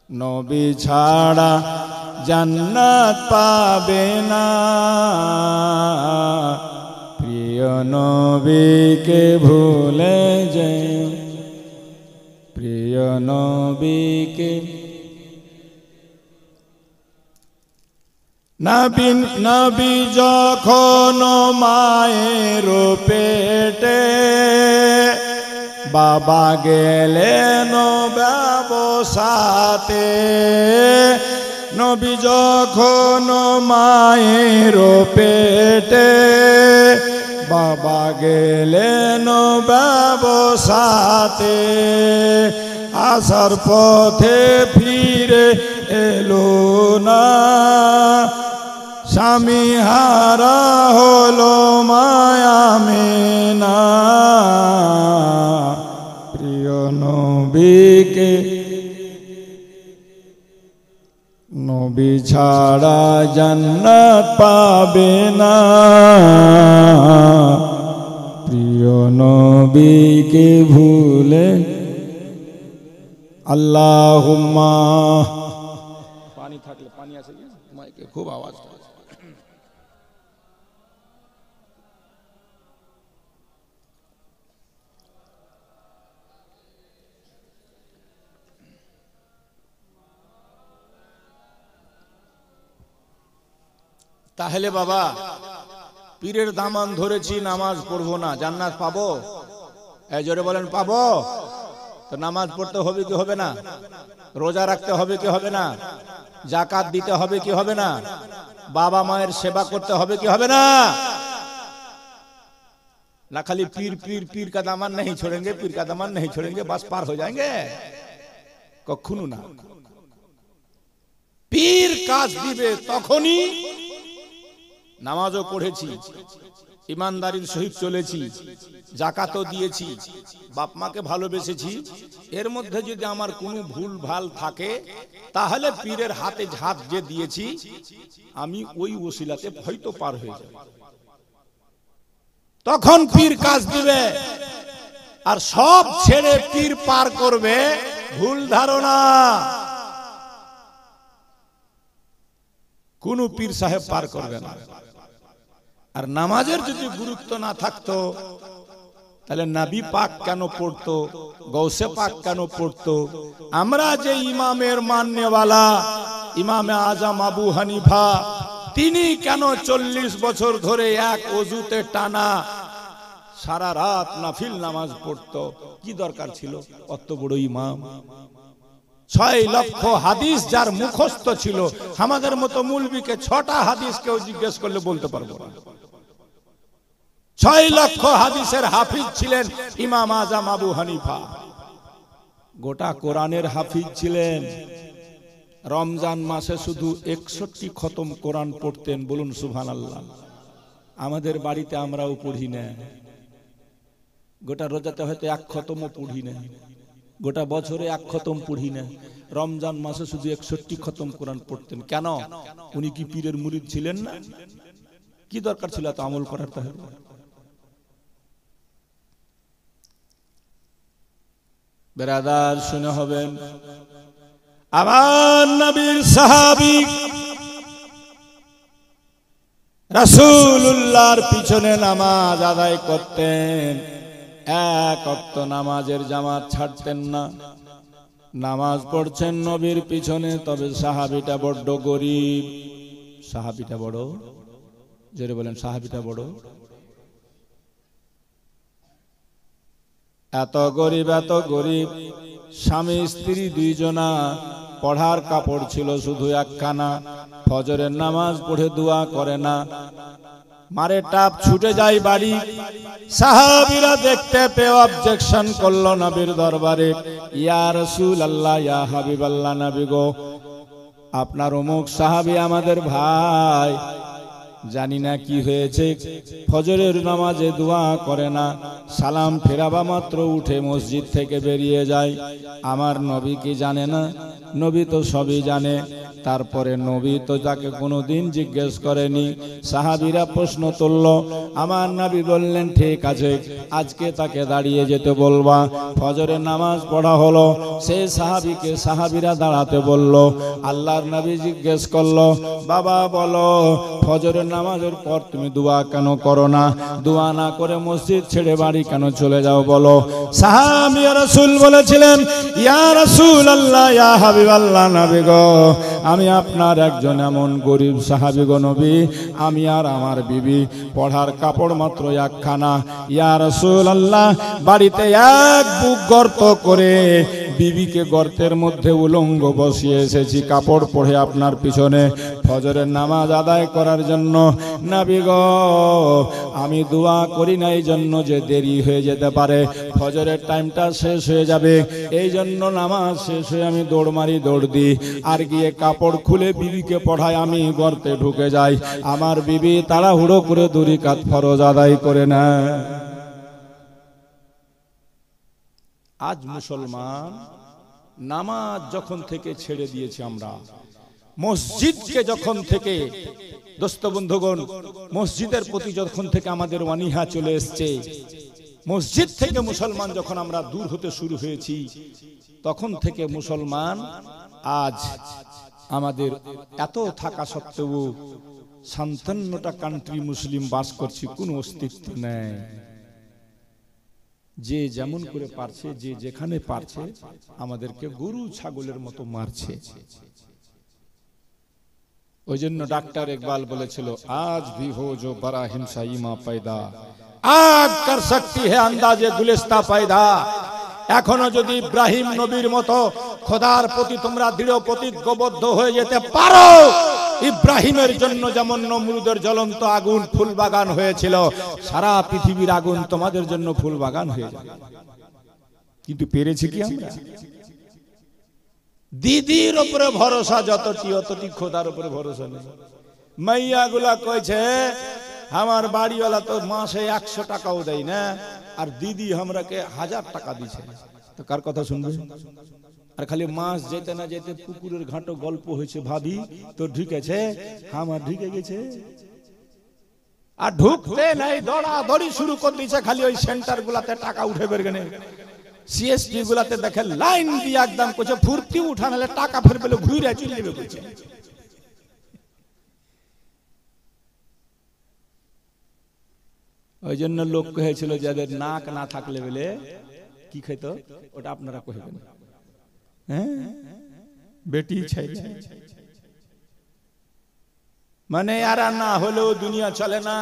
A: নবী ছাড়া জান্নাত পাবে না, প্রিয় নবীকে ভুলে যেও, প্রিয় নবীকে। নবী যখন মায়ের পেটে, বাবা গেলেন ব্যবসাতে, নবী যখন মায়ের পেটে, বাবা গেলেন ব্যবসাতে, আসার পথে ফিরে এলো না, স্বামী হারা হলো মায়ামেনা, প্রিয় নবীকে নবী ছাড়া জান্নাত পাবে না, প্রিয় নবীকে ভুলে। আল্লাহুম্মা, পানি থাকলে পানি আছে কি মাইকে খুব আওয়াজ। তাহলে বাবা পীরের দামান ধরেছি, নামাজ পড়বো না, জান্নাত পাবো? এই জোরে বলেন পাবো? তো নামাজ পড়তে হবে কি হবে না? রোজা রাখতে হবে কি হবে না? যাকাত দিতে হবে কি হবে না? বাবা মায়ের সেবা করতে হবে কি হবে না? না খালি पीर पीर पीर का दामन नहीं छोड़ेंगे, पीर का दामन नहीं छोड़ेंगे, बस पार हो जाएंगे, কখনো না। পীর কাজ দিবে তখনই নামাজও পড়েছি, ইমানদারির সহিত চলেছি, যাকাতও দিয়েছি, বাপ মাকে ভালোবেসেছি, এর মধ্যে যদি আমার কোনো ভুল ভাল থাকে তাহলে পীরের হাতে হাত যে দিয়েছি আমি ওই ওসিলাতে হয়তো পার হয়ে যাব, তখন পীর কাজ দিবে। আর সব ছেড়ে পীর পার করবে, ভুল ধারণা। কোন পীর সাহেব পার করবে না। আর নামাজের যদি গুরুত্ব না থাকতো তাহলে নবী পাক কেন পড়তো, গৌসে পাক কেন পড়তো? আমরা যে ইমামের মাননেওয়ালা ইমামে আজম আবু হানিফা, তিনি কেন 40 বছর ধরে এক ওযুতে টানা সারা রাত নাফিল নামাজ পড়তো? কি দরকার ছিল? অত বড় ইমাম, 6 লক্ষ হাদিস যার মুখস্থ ছিল, আমাদের মতো মুলবিকে 6টা হাদিস কেউ জিজ্ঞেস করলে বলতে পারবো না। 6 লক্ষ হাদিসের হাফিজ ছিলেন ইমাম আজম আবু হানিফা, গোটা কোরআনের হাফিজ ছিলেন। রমজান মাসে শুধু 61 খতম কোরআন পড়তেন, বলুন সুবহানাল্লাহ। আমাদের বাড়িতে আমরাও পড়ি না, গোটা রোজাতে হয়তো 1 খতমও পড়ি না, গোটা বছরে 1 খতম পড়ি না, রমজান মাসে শুধু 61 খতম কোরআন পড়তেন। কেন? উনি কি পীরের মুরিদ ছিলেন না? কি দরকার ছিল এত আমল করার? তাহলে বেরাদার শুনে হবেন, আমার নবীর সাহাবী রাসূলুল্লাহর পিছনে নামাজ আদায় করতেন, 1 ওয়াক্ত নামাজের জামাত ছাড়তেন না। নামাজ পড়ছেন নবীর পিছনে, তবে সাহাবীটা বড্ড গরিব। সাহাবীটা বড়, জোরে বলেন, সাহাবীটা বড়। এত গরিব, এত গরিব, স্বামী স্ত্রী দুইজনা, পড়ার কাপড় ছিল শুধু একখানা। ফজরের নামাজ পড়ে দোয়া করে না, মারে টাপ, ছুটে যায় বাড়ি। সাহাবীরা দেখতে পেয়ে অবজেকশন করলো নবীর দরবারে, ইয়া রাসূলুল্লাহ, ইয়া হাবিবাল্লাহ, নবী গো, আপনার অমুক সাহাবী আমাদের ভাই, জানি না কি হয়েছে, ফজরের নামাজে দোয়া করে না, সালাম ফেরাবা মাত্র উঠে মসজিদ থেকে বেরিয়ে যায়। আমার নবী কি জানে না? নবী তো সবই জানে। তারপরে নবী তো তাকে কোনোদিন জিজ্ঞেস করেনি। সাহাবীরা প্রশ্ন তুলল, আমার নবী বললেন, ঠিক আছে, আজকে তাকে দাঁড়িয়ে যেতে বলবা। ফজরের নামাজ পড়া হলো, সেই সাহাবীকে সাহাবীরা দাঁড়াতে বলল। আল্লাহর নবী জিজ্ঞেস করলো, বাবা বলো, ফজরের নামাজের পর তুমি দোয়া কেন করো না? দোয়া না করে মসজিদ ছেড়ে বাড়ি কেন চলে যাও বলো? সাহাবী রাসূল বলেছিলেন, ইয়া রাসূলুল্লাহ, ইয়া হাবিবাল্লাহ, নবী গো, আমি আপনার একজন এমন গরিব সাহাবী গো নবী, আমি আর আমার বিবি পড়ার কাপড় মাত্র একখানা। ইয়া রাসূলুল্লাহ, বাড়িতে এক বুক গর্ত করে বিবিকে গর্তের মধ্যে উলঙ্গ বসিয়ে এসেছি কাপড় পরে আপনার পিছনে ফজরের নামাজ আদায় করার জন্য। নবী গো, আমি দোয়া করি না এই জন্য যে দেরি হয়ে যেতে পারে, ফজরের টাইমটা শেষ হয়ে যাবে, এই জন্য নামাজ শেষ হয়ে আমি দৌড় মারি, দৌড় দিই, আর গিয়ে কাপড় খুলে বিবিকে পড়াই, আমি গর্তে ঢুকে যাই। আমার বিবি তাড়াহুড়ো করে 2 রাকাত ফরজ আদায় করে না। আজ মুসলমান নামাজ যখন থেকে ছেড়ে দিয়েছি আমরা, মসজিদকে যখন থেকে, দোস্ত বন্ধুগণ, মসজিদের প্রতি যখন থেকে আমাদের অনীহা চলে এসছে, মসজিদ থেকে মুসলমান যখন আমরা দূর হতে শুরু হয়েছি, তখন থেকে মুসলমান আজ আমাদের এত থাকা সত্ত্বেও 57টা কান্ট্রি মুসলিম বাস করছি, কোনো অস্তিত্ব নেই। যে যেমন করে পারছে, যে যেখানে পারছে, আমাদেরকে গরু ছাগলের মতো মারছে। ওই জন্য ডাক্তার ইকবাল বলেছিল, আজ ভি হো জো বড়া হিংসা ইমা পয়দা, আগ কর সকতি হে আন্দাজে গুলিস্তা পয়দা। এখনো যদি ইব্রাহিম নবীর মতো খোদার প্রতি তোমরা দৃঢ় প্রতিজ্ঞবদ্ধ হয়ে যেতে পারো, ইব্রাহিমের জন্য যেমন নমরুদের জ্বলন্ত আগুন ফুল বাগান হয়েছিল, সারা পৃথিবীর আগুন তোমাদের জন্য ফুল বাগান হয়ে যাবে। কিন্তু পেরেছি কি আমরা? দিদির উপরে ভরসা যতটি, অতটি খোদার উপরে ভরসা নেই। মাইয়া গুলা কইছে, আমার বাড়িওয়ালা তো মাসে 100 টাকাও দেয় না, আর দিদি আমরাকে 1000 টাকা দিছে, তো কার কথা শুনবে? আর খালি মাস যেতে না যেতে পুকুরের ঘাটো গল্প হয়েছে, ভাবি তো ঢুকেছে, আমার ঢুকে গেছে, আর ঢুকতে নাই দড়া দড়ি শুরু করে দিয়েছে। খালি ওই সেন্টার গুলাতে টাকা উঠে বেরগেনে, সিএসপি গুলাতে দেখে লাইন দিয়ে একদম করছে, ফুর্তি উঠানালে টাকা ফের পেলে ঘুরে চলে যাবে করছে। ওই জন্য লোক কহেছিল, যাদের নাক না থাকলে বলে কি খেত, ওটা আপনারা কহেবেন, হ্যাঁ, বেটি ছেলে, মানে আর না হলেও দুনিয়া চলে না।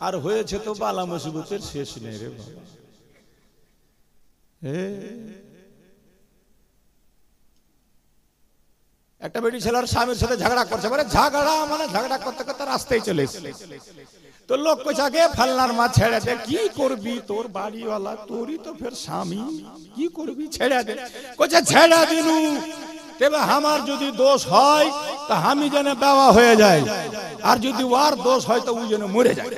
A: আর হয়েছে তো বালা মুসিবতের শেষ নেই রে বাবা। একটা বেটি ছেলের স্বামীর সাথে ঝগড়া করছে, মানে ঝগড়া করতে করতে রাস্তায় চলে এসেছে। তো লোক কইছে, আগে ফালনার মা ছেড়ে দে, কি করবি, তোর বাড়িওয়ালা, তোরই তো ফের স্বামী, কি করবি, ছেড়ে দে। কইছে ছেড়ে দিনু, তবে আমার যদি দোষ হয় তা আমি যেন বেওয়া হয়ে যায়, আর যদি ওর দোষ হয় তো ও যেন মরে যায়।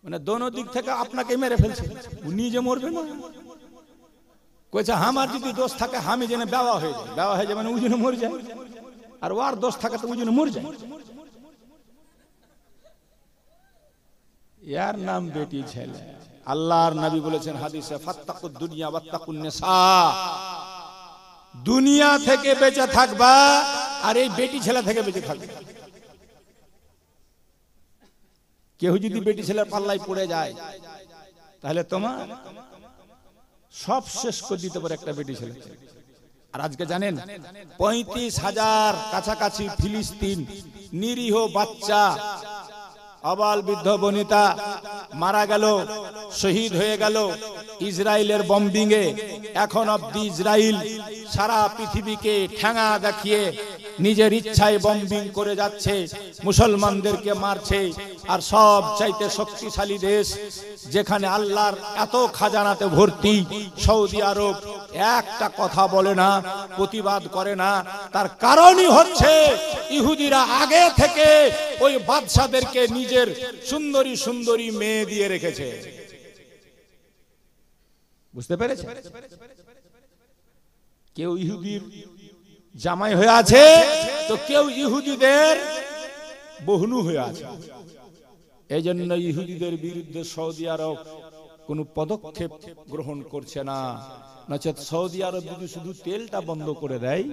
A: মানে দোনো দিক থেকে আপনাকে মেরে ফেলছে, ও নিজে মরবে না। কইছে আমার যদি দোষ থাকে আমি যেন বেওয়া হয়ে যায়, বেওয়া হয়ে যায় মানে ও যেন মরে যায়, আর ওর দোষ থাকে তো ও যেন মরে যায়। यार नाम बेटी ছেলে। আল্লাহর নবী বলেছেন হাদিসে, ফাত্তাকুদ দুনিয়া ওয়াত্তাকুন নিসা, দুনিয়া থেকে বেঁচে থাকবা আর এই বেটি ছেলে থেকে বেঁচে থাকবে। কেউ যদি বেটি ছেলের পাল্লায় পড়ে যায়, তাহলে তোমার সব শেষ করে দিতে পারে একটা বেটি ছেলে। আর আজকে জানেন 35,000 কাছাকাছি ফিলিস্তিন নিরীহ বাচ্চা, আবাল বৃদ্ধ বনিতা মারা গেল, শহীদ হয়ে গেল ইসরায়েলের বম্বিং এ। এখন অব্দি ইসরায়েল সারা পৃথিবীকে ঠ্যাঙা দেখিয়ে নিজের ইচ্ছায় বম্বিং করে যাচ্ছে, মুসলমানদেরকে মারছে। আর সব চাইতে শক্তিশালী দেশ, যেখানে আল্লাহর এত খাজানাতে ভর্তি, সৌদি আরব একটা কথা বলে না, প্রতিবাদ করে না। তার কারণই হচ্ছে ইহুদিরা আগে থেকে ওই বাদশাদেরকে নিজের সুন্দরী সুন্দরী মেয়ে দিয়ে রেখেছে। বুঝতে পেরেছে? কেউ ইহুদির জামাই হয়ে আছে, তো কেউ ইহুদিদের বহনু হয়ে আছে। এই জন্য ইহুদিদের বিরুদ্ধে সৌদি আরব কোনো পদক্ষেপ গ্রহণ করছে না। নচেত সৌদি আরব যদি শুধু তেলটা বন্ধ করে দেয়,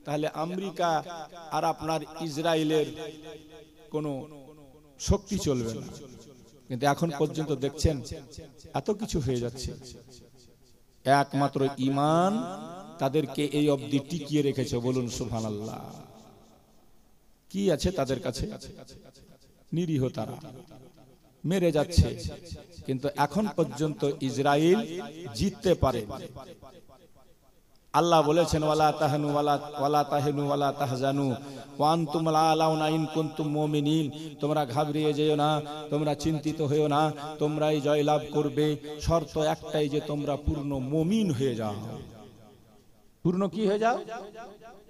A: তাহলে আমেরিকা আর আপনার ইসরায়েলের কোনো শক্তি চলবে না। কিন্তু এখন পর্যন্ত দেখছেন এত কিছু হয়ে যাচ্ছে, একমাত্র ঈমান তাদেরকে এই অবধি টিকিয়ে রেখেছে। বলুন সুবহানাল্লাহ। কি আছে তাদের কাছে? নিরীহ তারা মেরে যাচ্ছে, কিন্তু এখন পর্যন্ত ইসরায়েল জিততে পারে। আল্লাহ বলেছেন ওয়ালা তাহনু ওয়ালা তাহিনু ওয়ালা তাহজানু ওয়া আনতুম আ'লাউনা ইন কুনতুম মুমিনিন। তোমরা ঘাবড়িয়ে যেও না, তোমরা চিন্তিত হয়েও না, তোমরাই জয়লাভ করবে। শর্ত একটাই, যে তোমরা পূর্ণ মুমিন হয়ে যাও। পূর্ণ কি হয়ে যাও?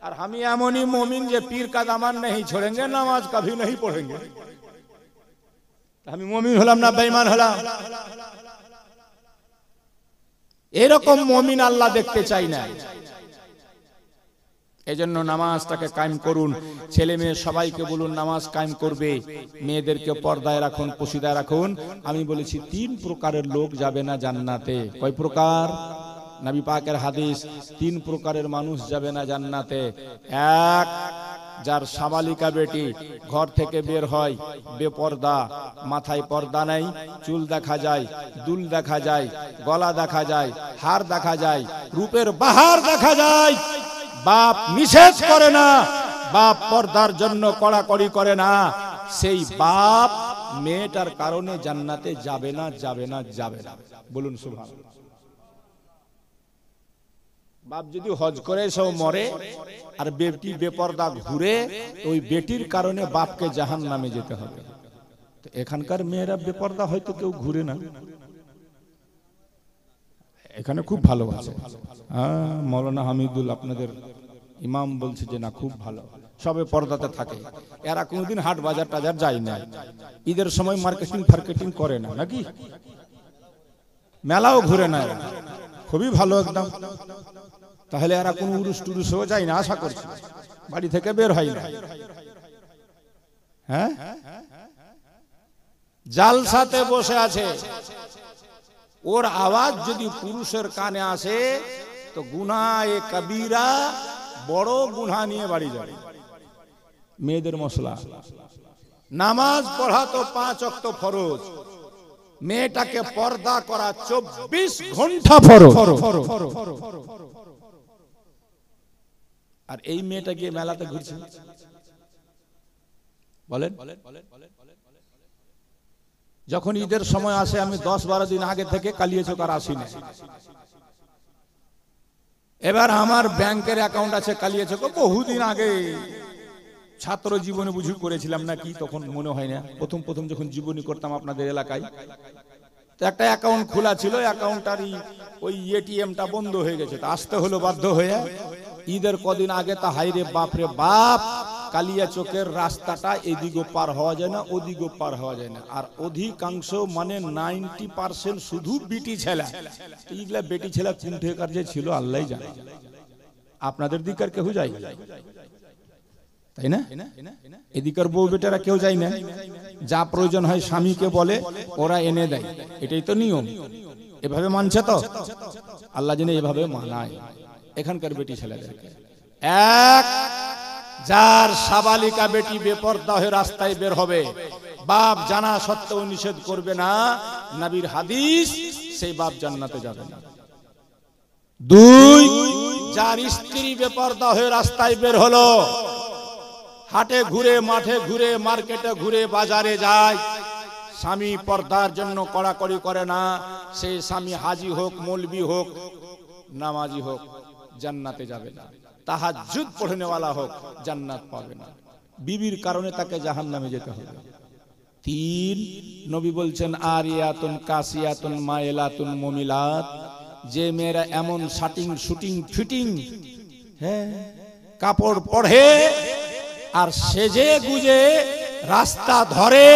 A: আর আমি এমনই মুমিন যে পীর কা দামান नहीं छोड़ेंगे, নামাজ কभी नहीं पढ़ेंगे। আমি মুমিন হলাম না বেঈমান হলাম? এরকম মুমিন আল্লাহ দেখতে চাই না। এজন্য নামাজটাকে কায়েম করুন। ছেলে মেয়ে সবাইকে বলুন নামাজ কায়েম করবে, মেয়েদেরকে পর্দায় রাখুন, পশিদায় রাখুন। আমি বলেছি 3 প্রকারের লোক যাবে না জান্নাতে। কয় প্রকার? নবী পাকের হাদিস, 3 প্রকারের মানুষ যাবে না জান্নাতে। এক, যার সাবালিকা বেটি ঘর থেকে বের হয় বেপর্দা, মাথায় পর্দা নাই, চুল দেখা যায়, দুল দেখা যায়, গলা দেখা যায়, হার দেখা যায়, রূপের বাহার দেখা যায়। বাপ নিষেধ করে না, বাপ পর্দার জন্য কড়াকড়ি করে না, সেই বাপ মেয়েটার কারণে জান্নাতে যাবে না, যাবে না, যাবে না। বলুন সুবহানাল্লাহ। বাপ যদি হজ করে সব মরে, আর বেটি বেপর্দা ঘুরে, ওই বেটির কারণে বাপকে জাহান্নামে যেতে হবে। তো এখানকার মেয়েরা বেপর্দা হয়তো কেউ ঘুরে না, এখানে খুব ভালো আছে। হ্যাঁ, মৌলানা হামিদুল আপনাদের ইমাম বলছে যে না, খুব ভালো, সবে পর্দাতে থাকে। এরা কোনোদিন হাট বাজার টাজার যায় না, ঈদের সময় মার্কেটিং ফার্কেটিং করে না, নাকি মেলাও ঘুরে না, এরা খুবই ভালো একদম। তাহলে এরা কোন উরুস টুরুসও যায় না, আশা করছি, বাড়ি থেকে বের হয় না। হ্যাঁ, জালসাতে বসে আছে, ওর আওয়াজ যদি পুরুষের কানে আসে তো গুনাহে কবিরা, বড় গুনাহ নিয়ে বাড়ি যাবে। মেয়েদের মশলা, নামাজ পড়া তো 5 ওয়াক্ত ফরজ, মেয়েটাকে পর্দা করা 24 ঘন্টা ফরজ। আর এই মেয়েটা গিয়ে মেলাতে ঘুরছে, বলেন। যখন ঈদের সময় আসে, আমি 10-12 দিন আগে থেকে কালিয়াচক আর আসি না। এবার আমার ব্যাংকের অ্যাকাউন্ট আছে কালিয়াচক, বহুদিন আগে ছাত্র জীবনে বুঝি করেছিলাম নাকি, তখন মনে হয় না। প্রথম যখন জীবনী করতাম আপনাদের এলাকায়, তো একটা অ্যাকাউন্ট খোলা ছিল, অ্যাকাউন্টটারই ওই এটিএমটা বন্ধ হয়ে গেছে, তা আসতে হলো বাধ্য হয়ে। ঈদের কদিন আগে তা হাইরে বাপরে বাপ, কালিয়াচকের রাস্তাটা এদিকেও পার হওয়া যায় না, ওদিকেও পার হওয়া যায় না। আর অধিকাংশ মানে 90% শুধু বেটি ছেলা। এইগুলা বেটি ছেলা কোনঠেকার যে ছিল আল্লাহ জানে। আপনাদের দিককার কেউ যায়, তাই না? এদিকার বউ বেটারা কেউ যায় না, যা প্রয়োজন হয় স্বামীকে বলে, ওরা এনে দেয়। এটাই তো নিয়ম, এভাবে মানছে তো আল্লাহ জানে, এভাবে মানায় এখানকার বেটি ছেলেদেরকে। এক, যার সাবালিকা বেটি বেপর্দা হয়ে রাস্তায় বের হবে, বাপ জানা সত্ত্বেও নিষেধ করবে না, নবীর হাদিস, সেই বাপ জান্নাতে যাবে না। দুই, যার স্ত্রী বেপরদা হয়ে রাস্তায় বের হলো, হাটে ঘুরে, মাঠে ঘুরে, মার্কেটে ঘুরে, বাজারে যায়, স্বামী পর্দার জন্য কড়াকড়ি করে না, সেই স্বামী হাজি হোক, মৌলবি হোক, নামাজি হোক, জান্নাতে যাবে না। তাহাজ্জুদ পড়নেওয়ালা হোক, জান্নাত পাবে না। বিবির কারণে তাকে জাহান্নামে যেতে হবে। তিন, নবী বলছেন আরিয়াতুন কাসিয়াতুন মাইলাতুন মুমিলাত, যে মেয়েরা এমন শাটিং শুটিং ফিটিং কাপড় পরে আর সেজে গুজে রাস্তা ধরে,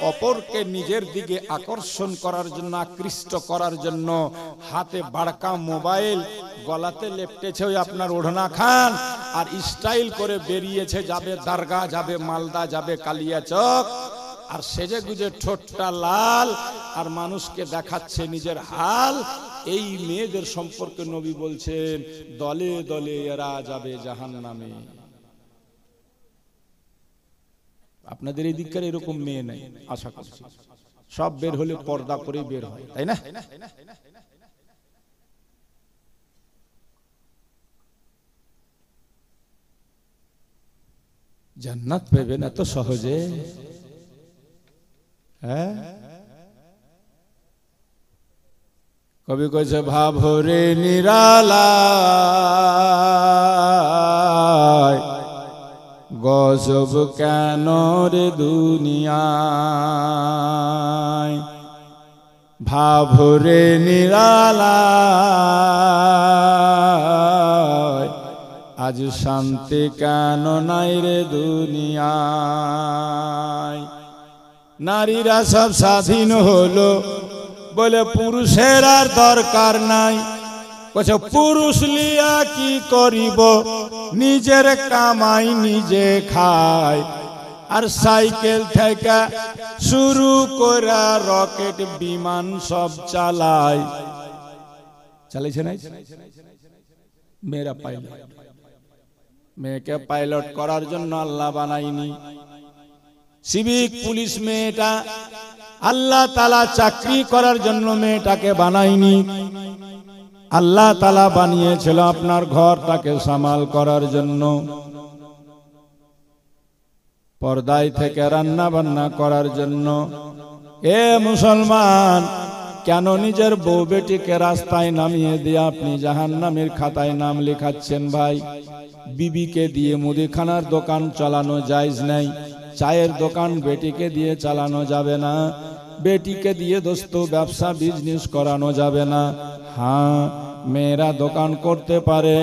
A: অপরকে নিজের দিকে আকর্ষণ করার জন্য, আকৃষ্ট করার জন্য হাতে বাড়কা মোবাইল, গলাতে লেপটেছে ওই আপনার ওড়না খান, আর স্টাইল করে বেরিয়েছে, যাবে দারগা, যাবে মালদা, যাবে কালিয়াচক, আর সেজে গুজে ঠোঁটটা লাল, আর মানুষকে দেখাচ্ছে নিজের হাল। এই মেয়েদের সম্পর্কে নবী বলছেন দলে দলে এরা যাবে জাহান্নামে। আপনাদের এই দিককার এরকম মেয়ে নাই আশা করছি, সব বের হলে পর্দা করে বের হয়, তাই না? জান্নাত পাবে না তো সহজে, হ্যাঁ? কবি কইছে ভাবরে নিরালায়, গজব কেন রে দুনিয়ায়, ভাবরে নিরালায়, আজ শান্তি কেন নাই রে দুনিয়ায়। নারীরা সব স্বাধীন হলো বলে পুরুষের আর দরকার নাই, বলছে পুরুষ লিয়া কি করিব, নিজের কামাই নিজে খায়, আর সাইকেল থেকে শুরু করে রকেট বিমান সব চালায়। চালাইছে না মেয়েরা পাইলট? মেয়েকে পাইলট করার জন্য আল্লাহ বানাইনি। সিভিক পুলিশ মেয়েটা আল্লাহ তাআলা চাকরি করার জন্য মেয়েটাকে বানাইনি। আল্লাহ তাআলা বানিয়েছিল আপনার ঘরটাকে সামাল করার জন্য, পর্দায় থেকে রান্না বান্না করার জন্য। এ মুসলমান, কেন নিজের বউ বেটিকে রাস্তায় নামিয়ে দিয়ে আপনি জাহান্নামের খাতায় নাম লেখাচ্ছেন ভাই? বিবিকে দিয়ে মুদিখানার দোকান চালানো জায়েজ নাই, চায়ের দোকান বেটিকে দিয়ে চালানো যাবে না, বেটিকে দিয়ে দোস্ত ব্যবসা বিজনেস করানো যাবে না। হ্যাঁ, মেয়েরা দোকান করতে পারে,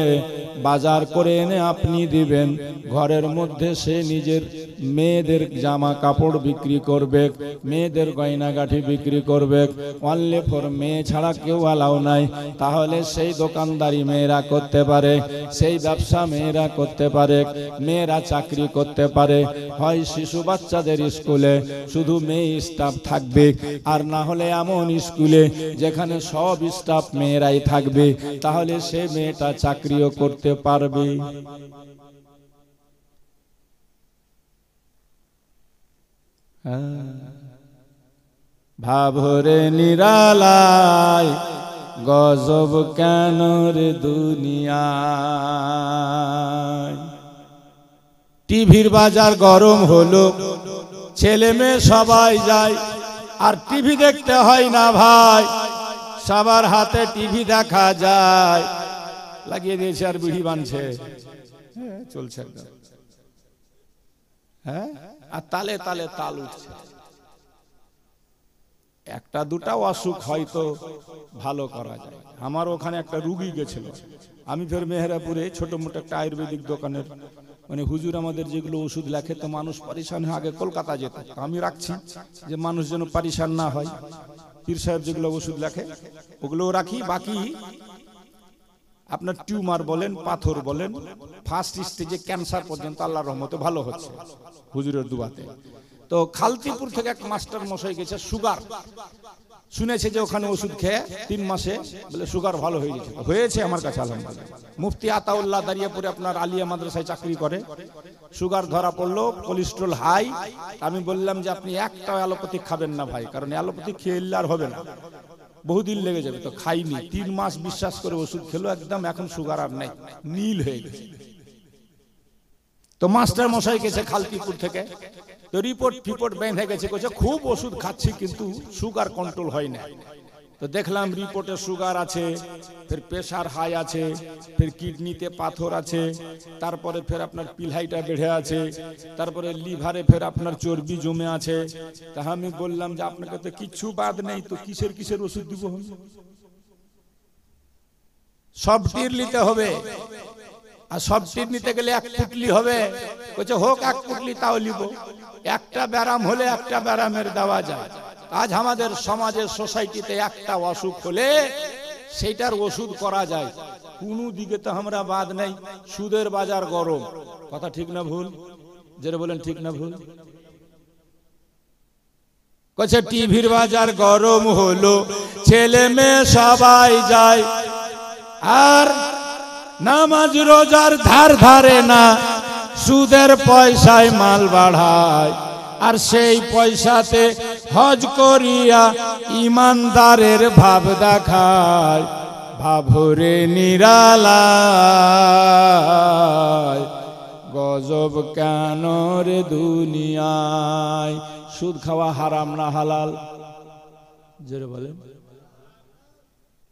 A: বাজার করে এনে আপনি দিবেন, ঘরের মধ্যে সে নিজের মেয়েদের জামা কাপড় বিক্রি করবে, মেয়েদের গয়নাগাঠি বিক্রি করবে, অনলি ফর মেয়ে ছাড়া কেউ অ্যালাউ নাই। তাহলে সেই দোকানদারি মেয়েরা করতে পারে, সেই ব্যবসা মেয়েরা করতে পারে, মেয়েরা চাকরি করতে পারে। হয় শিশু বাচ্চাদের স্কুলে শুধু মেয়ে স্টাফ থাকবে, আর না হলে এমন স্কুলে যেখানে সব স্টাফ মেয়েরাই থাকবে, তাহলে সে মেয়েটা চাকরিও করতে পারবে। ভাবরে নিরালায়, গজব কেন রে দুনিয়ায়। টিভির বাজার গরম হলো, ছেলে মেয়ে সবাই যায়, আর টিভি দেখতে হয় না ভাই, সবার হাতে টিভি দেখা যায়। লাগিয়ে দিয়েছে আর বিড়ি বানছে, চলছে একদম, হ্যাঁ, আর তালে তালে তাল উঠছে। একটা দুটা অসুখ হয়তো ভালো করা যায়। আমার ওখানে একটা রুগী গেছিল, আমি ফের মেহেরাপুরে ছোট মোটো একটা আয়ুর্বেদিক দোকানের মানে হুজুর আমাদের যেগুলো ওষুধ লেখে, তো মানুষ পরিশান হয়ে আগে কলকাতা যেত, আমি রাখছি যে মানুষ যেন পরিশান না হয়। পীর সাহেব যেগুলো ওষুধ লেখে ওগুলো রাখি, বাকি আপনার টিউমার বলেন, পাথর বলেন, ফার্স্ট স্টেজে ক্যান্সার পর্যন্ত আল্লাহর রহমতে ভালো হচ্ছে হুজুরের দুয়াতে। তো খালতিপুর থেকে এক মাস্টার মশাই গেছে, শুনেছে যে ওখানে ওষুধ খেয়ে 3 মাসে বলে সুগার ভালো হয়ে গেছে। হয়েছে আমার কাছে আলহামদুলিল্লাহ। মুফতি আতাউল্লাহ দাঁড়িয়েপুরে আপনার আলিয়া মাদ্রাসায় চাকরি করে, সুগার ধরা পড়লো, কোলেস্ট্রল হাই। আমি বললাম যে আপনি একটা অ্যালোপ্যাথিক খাবেন না ভাই, কারণ অ্যালোপ্যাথিক খেয়ে আর হবে না, বহুদিন লেগে যাবে। তো খাইনি, 3 মাস বিশ্বাস করে ওষুধ খেলো, একদম এখন সুগার আর নাই, নীল হয়ে গেছে। তো মাস্টার মশাই গেছে খালকিপুর থেকে, তো রিপোর্ট বেঁধে গেছে, বলছে খুব ওষুধ খাচ্ছি কিন্তু সুগার কন্ট্রোল হয় না। তো দেখলাম রিপোর্টে সুগার আছে, ফের প্রেশার হাই আছে, ফের কিডনিতে পাথর আছে, তারপরে ফের আপনার পিলহাইটা বেড়ে আছে, তারপরে লিভারে ফের আপনার চর্বি জমে আছে। তা আমি বললাম যে আপনাকে তো কিচ্ছু বাদ নেই, তো কিসের ওষুধ দিব? সব টির নিতে হবে, আর সব টির নিতে গেলে 1 পুটলি হবে। বলছে হোক 1 পুটলি, তাও লিব। একটা ব্যারাম হলে একটা ব্যারামের দেওয়া যায়। আজ আমাদের সমাজের সোসাইটিতে একটা অসুখ হলে সেইটার ওষুধ করা যায়, কোনো দিকে তো আমরা বাদ নেই। সুদের বাজার গরম, কথা ঠিক না ভুল? যেটা বলেন ঠিক না ভুল? কচ্ছে টিভির বাজার গরম হলো, ছেলে মেয়ে সবাই যায়, আর নামাজ রোজার ধার ধারে না, সুদের পয়সায় মাল বাড়ায়, আর সেই পয়সাতে হজ করিয়া ইমানদারের ভাব দেখায়। ভাবরে নিরালায়, গজব কেন রে দুনিয়ায়। সুদ খাওয়া হারাম না হালাল? জোরে বলেন।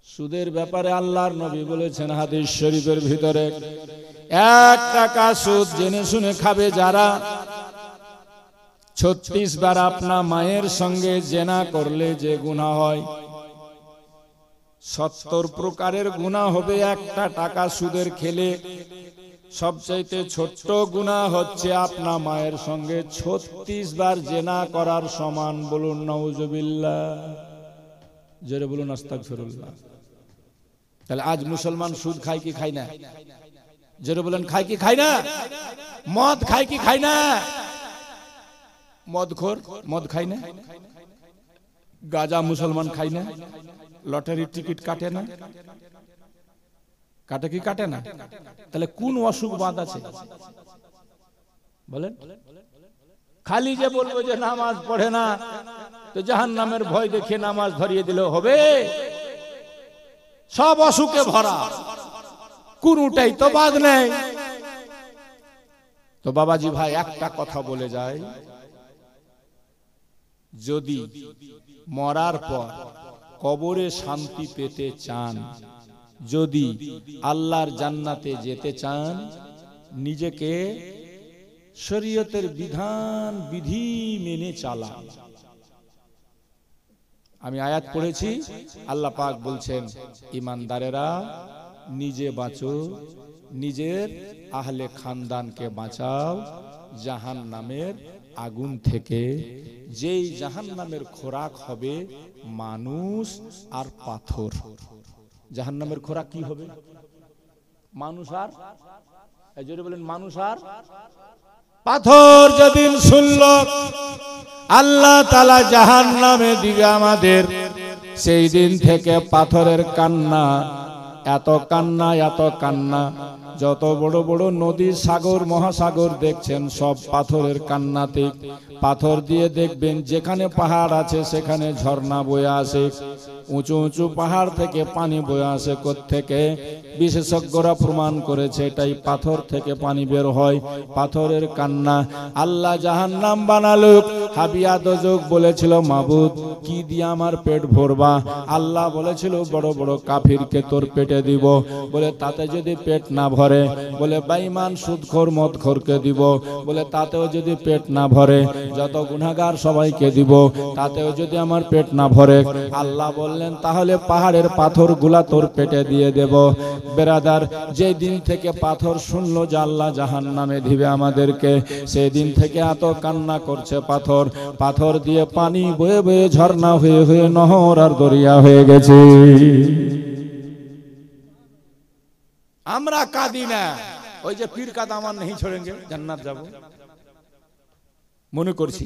A: সুদের ব্যাপারে আল্লাহর নবী বলেছেন হাদিস শরীফের ভিতরে, 1 টাকা সুদ জেনে শুনে খাবে যারা, 36 বার আপনার মায়ের সঙ্গে জেনা করলে যে গুনাহ হয়, 70 প্রকারের গুনাহ হবে 1 টাকা সুদের খেলে। সবচাইতে ছোট্ট গুনাহ হচ্ছে আপনার মায়ের সঙ্গে 36 বার জেনা করার সমান। বলুন নাউজুবিল্লাহ, জোরে বলুন আস্তাগফিরুল্লাহ। তাহলে আজ মুসলমান সুদ খায় কি খায় না? জোরে বলেন, খায় কি খায় না? মদ খায় কি খায় না? মদখোর মদ খায় না? গাঁজা মুসলমান খায় না? লটারির টিকিট কাটে না? কাটে কি কাটে না? তাহলে কোন অসুখ বাদ আছে বলেন? খালি যে বলবো যে নামাজ পড়ে না, তো জাহান্নামের ভয় দেখে নামাজ ধরিয়ে দিলে হবে? সব অসুখে ভরা, কোনটাই তো বাদ নেই। তো বাবাজি ভাই একটা কথা বলে যায়, যদি মরার পর কবরে শান্তি পেতে চান, যদি আল্লাহর জান্নাতে যেতে চান, নিজেকে শরীয়তের বিধান বিধি মেনে চালান। আমি আয়াত পড়েছি, আল্লাহ পাক বলছেন ইমানদারেরা নিজে বাঁচো, নিজের আহলে খানদানকে বাঁচাও জাহান্নামের আগুন থেকে, যেই জাহান্নামের খোরাক হবে মানুষ আর পাথর। জাহান্নামের খোরাক কি হবে? মানুষ আর, জোরে বলেন, মানুষ আর পাথর। যেদিন শুনল আল্লাহ তাআলা জাহান্নামে দিবে আমাদের, সেই দিন থেকে পাথরের কান্না, এত কান্না, এত কান্না। যত বড় বড় নদী, সাগর, মহাসাগর দেখছেন সব পাথরের কান্নাতে। পাথর দিয়ে দেখবেন যেখানে পাহাড় আছে সেখানে ঝর্ণা বয়ে আসে, উঁচু উঁচু পাহাড় থেকে পানি বয়ে আসে। কোত্থেকে? বিশেষজ্ঞরা প্রমাণ করেছে এটাই পাথর থেকে পানি বের হয়। পাথরের কান্না। আল্লাহ জাহান্নাম বানালো, হাবিয়া দোজখ বলেছিল মাবুদ কি দিয়ে আমার পেট ভরবা? আল্লাহ বলেছিল বড় বড় কাফিরকে তোর পেটে দিব। বলে তাতে যদি পেট না ভরে, বলে বেঈমান সুদখোর মদখোরকে দিব। বলে তাতেও যদি পেট না ভরে, যত গুনাহগার সবাইকে দিব। তাতেও যদি আমার পেট না ভরে, আল্লাহ বললেন তাহলে পাহাড়ের পাথরগুলা তোর পেটে দিয়ে দেব। বেরাদার, যে দিন থেকে পাথর শুনলো যে আল্লাহ জাহান্নামে দিবে আমাদেরকে, সেই দিন থেকে এত কান্না করছে পাথর। পাথর দিয়ে পানি বয়ে বয়ে ঝর্ণা হয়ে হয়ে নহর আর দরিয়া হয়ে গেছে। আমরা কাঁদি না, ওই যে পীর কা দামান নেই ছোড়েঙ্গে, জান্নাত যাব মনে করছি।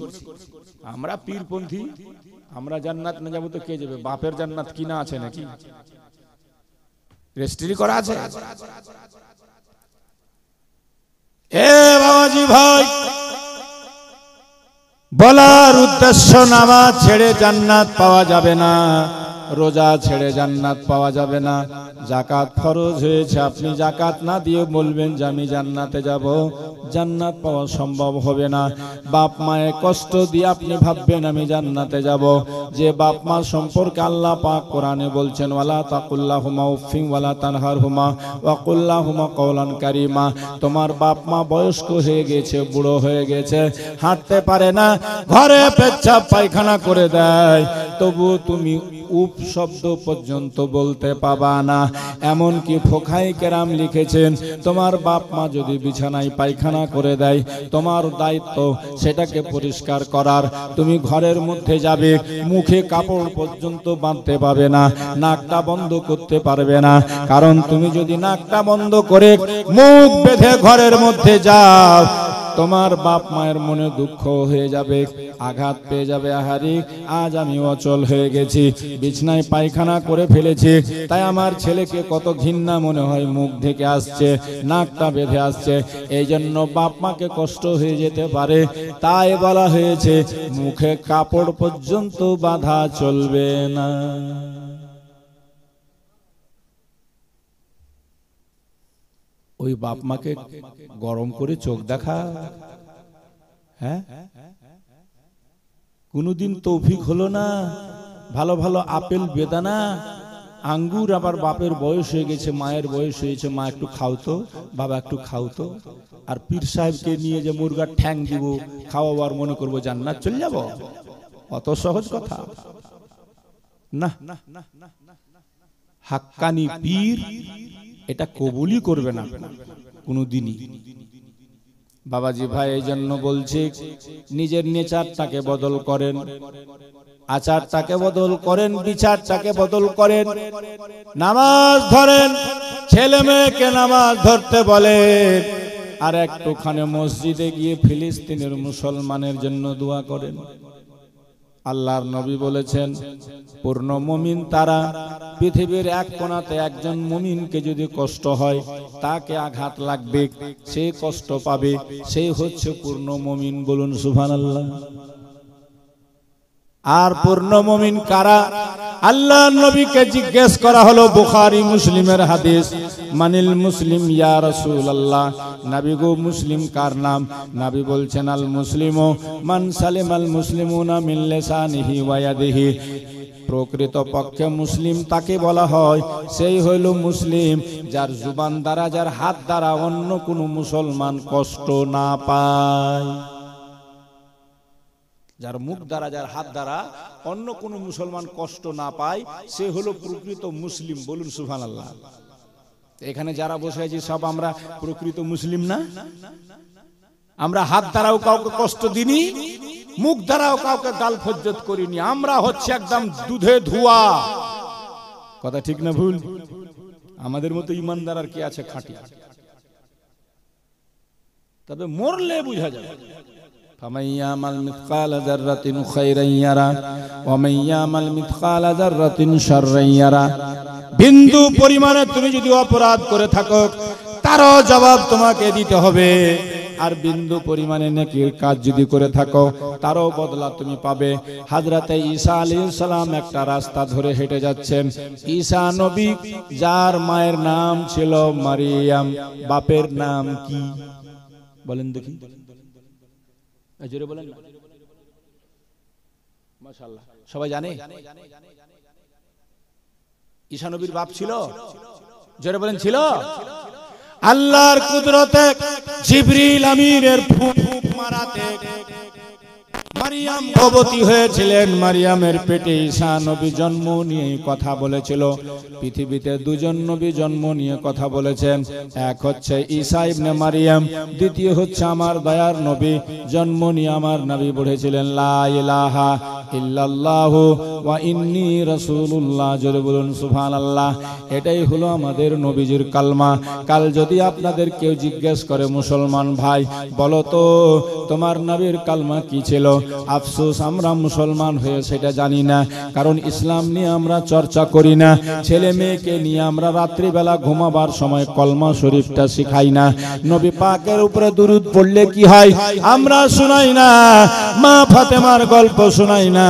A: আমরা পীরপন্থী, আমরা জান্নাত না যাবো তো কে যাবে? বাপের জান্নাত কিনা আছে নাকি? রেজিস্ট্রি করা আছে? এ বাবাজি ভাই, বলার উদ্দেশ্য নামাজ ছেড়ে জান্নাত পাওয়া যাবে না, রোজা ছেড়ে জান্নাত পাওয়া যাবে না। যাকাত ফরজ হয়েছে, আপনি যাকাত না দিয়ে বলবেন যে আমি জান্নাতে যাব, জান্নাত পাওয়া সম্ভব হবে না। বাপ মায়ের কষ্ট দিয়ে আপনি ভাববেন আমি জান্নাতে যাব, যে বাপ মা সম্পর্কে আল্লাহ পাক কোরআনে বলছেন ওয়ালা তাকুল্লাহুমা উফিন ওয়ালা তানহারহুমা ওয়া কুল্লাহুমা কওলান কারীমা। তোমার বাপ মা বয়স্ক হয়ে গেছে, বুড়ো হয়ে গেছে, হাঁটতে পারে না, ঘরে পেচ্ছাপ পায়খানা করে দেয়, তবু তুমি উপ শব্দ পর্যন্ত বলতে পাবা না। এমনকি ফোকাই কেরাম লিখেছেন তোমার বাপ মা যদি বিছানায় পায়খানা করে দেয়, তোমার দায়িত্ব সেটাকে পরিষ্কার করার। তুমি ঘরের মধ্যে যাবে, মুখে কাপড় পর্যন্ত বাঁধতে পারবে না, নাকটা বন্ধ করতে পারবে না, কারণ তুমি যদি নাকটা বন্ধ করে মুখ বেঁধে ঘরের মধ্যে যাও, তোমার বাপ মায়ের মনে দুঃখ হয়ে যাবে, আঘাত পেয়ে যাবে, আহারি আজ আমি অচল হয়ে গেছি, বিছনায় পায়খানা করে ফেলেছি, তাই আমার ছেলেকে কত ঘৃণা মনে হয়, মুখ ঢেকে আসছে, নাকটা বেঁধে আসছে, এই জন্য বাপ মাকে কষ্ট হয়ে যেতে পারে। তাই বলা হয়েছে মুখে কাপড় পর্যন্ত বাঁধা চলবে না। ওই বাপ মাকে গরম করে চোখ দেখা, হ্যাঁ, কোনদিন তৌফিক হলো না? ভালো ভালো আপেল, বেদানা, আঙ্গুর, আবার বাপের বয়স হয়ে গেছে, মায়ের বয়স হয়েছে, মা একটু খাও তো, বাবা একটু খাও তো, আর পীর সাহেবকে নিয়ে যে মুরগার ঠ্যাং দিব খাওয়াবার মনে করবো জান্নাত চলে যাব? অত সহজ কথা না। হাক্কানি পীর এটা কবুলই করবে না কোনদিনই। বাবাজি ভাই এই জন্য বলছি নিজের নেচারটাকে বদল করেন, আচারটাকে বদল করেন, বিচারটাকে বদল করেন, নামাজ ধরেন, ছেলে মেয়েকে নামাজ ধরতে বলেন, আর একটুখানি মসজিদে গিয়ে ফিলিস্তিনের মুসলমানের জন্য দোয়া করেন। আল্লাহর নবী বলেছেন পূর্ণ মুমিন তারা, পৃথিবীর এক কোণাতে একজন মুমিনকে যদি কষ্ট হয়, তাকে আঘাত লাগবে, সে কষ্ট পাবে, সেই হচ্ছে পূর্ণ মুমিন। বলুন সুবহানাল্লাহ। আর পূর্ণ মুমিন কারা? আল্লাহর নবীকে জিজ্ঞেস করা হলো, বুখারী মুসলিমের হাদিস, মানিল মুসলিম ইয়া রাসূলুল্লাহ, নবী গো মুসলিম কার নাম? নবী বলছেন আল মুসলিমু মান সালিমাল মুসলিমুনা মিন লিসানিহি ওয়া ইয়াদিহি। প্রকৃত পক্ষে মুসলিম তাকে বলা হয়, সেই হইল মুসলিম যার জুবান দ্বারা, যার হাত দ্বারা অন্য কোনো মুসলমান কষ্ট না পায়, যার মুখ দ্বারা, যার হাত দ্বারা অন্য কোনো মুসলমান কষ্ট না পায়, সে হলো প্রকৃত মুসলিম। বলুন সুবহানাল্লাহ। এখানে যারা বসে আছি সব আমরা প্রকৃত মুসলিম না? আমরা হাত দ্বারাও কাউকে কষ্ট দিইনি, মুখ দ্বারাও কাউকে গাল ফজ্জত করিনি, আমরা হচ্ছে একদম দুধে ধোয়া। কথা ঠিক না ভুল? আমাদের মতো ইমানদার আর কি আছে খাঁটি? তবে মরলে বুঝা যাবে। فمن يعمل مثقال ذرة خيرا يره ومن يعمل مثقال ذرة شرا يره। বিন্দু পরিমাণে তুমি যদি অপরাধ করে থাকো, তারও জবাব তোমাকে দিতে হবে, আর বিন্দু পরিমাণে নেকির কাজ যদি করে থাকো, তারও বদলা তুমি পাবে। হযরতে ঈসা আলাইহিস সালাম একটা রাস্তা ধরে হেঁটে যাচ্ছেন। ঈসা নবী, যার মায়ের নাম ছিল মারিয়াম, বাপের নাম কি বলেন দেখি? জোরে বলেন না। মাশাআল্লাহ, সবাই জানে? ঈসা নবীর বাপ ছিল? জোরে বলেন ছিল? আল্লাহর কুদরতে জিবরিল আমিনের ফুঁক মারাতে মারিয়াম গর্ভবতী হয়েছিলেন। মারিয়ামের পেটে ঈসা নবী জন্ম নিয়ে কথা বলেছিল। পৃথিবীতে দুজন নবী জন্ম নিয়ে কথা বলেছেন, এক হচ্ছে ঈসা ইবনে মারিয়াম, দ্বিতীয় হচ্ছে আমার দয়ার নবী। জন্ম নিয়ে আমার নবী বলেছিলেন লা ইলাহা ইল্লাল্লাহু ওয়া ইন্নী রাসূলুল্লাহ। জোরে বলুন সুবহানাল্লাহ। এটাই হলো আমাদের নবীজির কালমা। কাল যদি আপনাদের কেউ জিজ্ঞেস করে, মুসলমান ভাই বলো তো তোমার নবীর কালমা কি ছিল, আফসোস আমরা মুসলমান হয়ে সেটা জানি না, কারণ ইসলাম নিয়ে আমরা চর্চা করি না। ছেলে মেয়েকে নিয়ে আমরা রাত্রিবেলা ঘুমাবার সময় কলমা শরীফটা শিখাই না। নবী পাকের উপরে দুরূদ পড়লে কি হয় আমরা শুনাই না, মা ফাতেমার গল্প শুনাই না,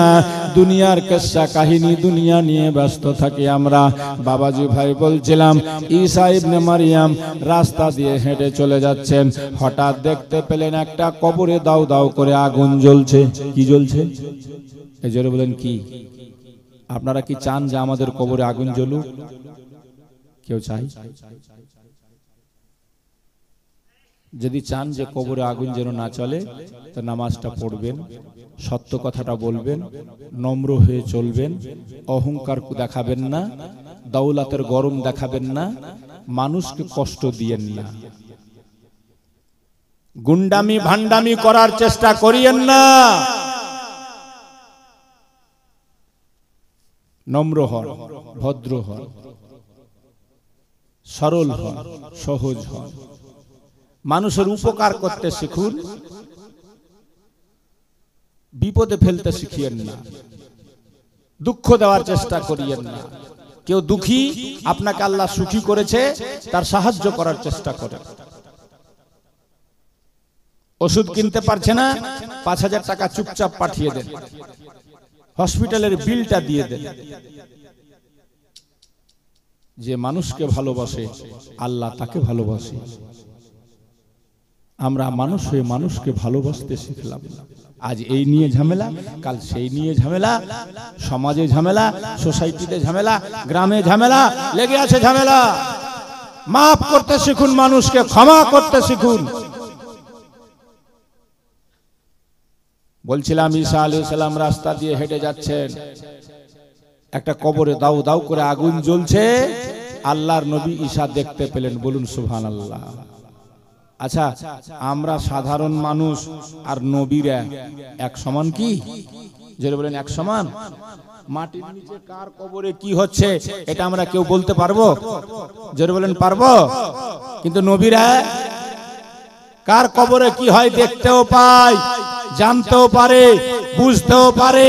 A: দুনিয়ার কিসসা কাহিনী দুনিয়া নিয়ে ব্যস্ত থাকি আমরা। বাবাজি ভাই বলছিলাম, ঈসা ইবনে মারিয়াম রাস্তা দিয়ে হেঁটে চলে যাচ্ছেন, হঠাৎ দেখতে পেলেন একটা কবরে দাউ দাউ করে আগুন জ্বলছে। কি জ্বলছে? এই জোরে বলেন কি? আপনারা কি চান যে আমাদের কবরে আগুন জ্বলুক? কেউ চাই? যদি চান যে কবরে আগুন যেন না চলে, তো নামাজটা পড়বেন, সত্য কথাটা বলবেন, নম্র হয়ে চলবেন, অহংকার দেখাবেন না, দৌলতের গরম দেখাবেন না, মানুষকে কষ্ট দিয়েন না, গুন্ডামি ভান্ডামি করার চেষ্টা করিয়েন না। নম্র হন, ভদ্র হন, সরল হন, সহজ হন, মানুষের উপকার করতে শিখুন, বিপদে ফেলতে শিখিয়েন না, দুঃখ দেওয়ার চেষ্টা করিয়েন না। কেউ দুঃখী, আপনাকে আল্লাহ সুখী করেছে, তার সাহায্য করার চেষ্টা করেন। ওষুধ কিনতে পারছে না, ৫,০০০ টাকা চুপচাপ পাঠিয়ে দেন, হসপিটালের বিলটা দিয়ে দেন। যে মানুষকে ভালোবাসে আল্লাহ তাকে ভালোবাসে। আমরা মানুষ হয়ে মানুষকে ভালোবাসতে শিখলাম না। আজ এই নিয়ে ঝামেলা, কাল সেই নিয়ে ঝামেলা, সমাজে ঝামেলা, সোসাইটিতে ঝামেলা, গ্রামে ঝামেলা, লেগে আছে ঝামেলা। মাফ করতে শিখুন, মানুষকে ক্ষমা করতে শিখুন। বলছিলাম, ঈসা আলাইহিস সালাম রাস্তা দিয়ে হেঁটে যাচ্ছেন, একটা কবরে দাউ দাউ করে আগুন জ্বলছে, আল্লাহর নবী ঈসা দেখতে পেলেন। বলুন সুবহানাল্লাহ। আচ্ছা, আমরা সাধারণ মানুষ আর নবীরা এক সমান কি? যেটা বলেন এক সমান? মাটির নিচে কার কবরে কি হচ্ছে এটা আমরা কেউ বলতে পারবো? যেটা বলেন পারবো? কিন্তু নবীরা কার কবরে কি হয় দেখতেও পায়, জানতেও পারে, বুঝতেও পারে।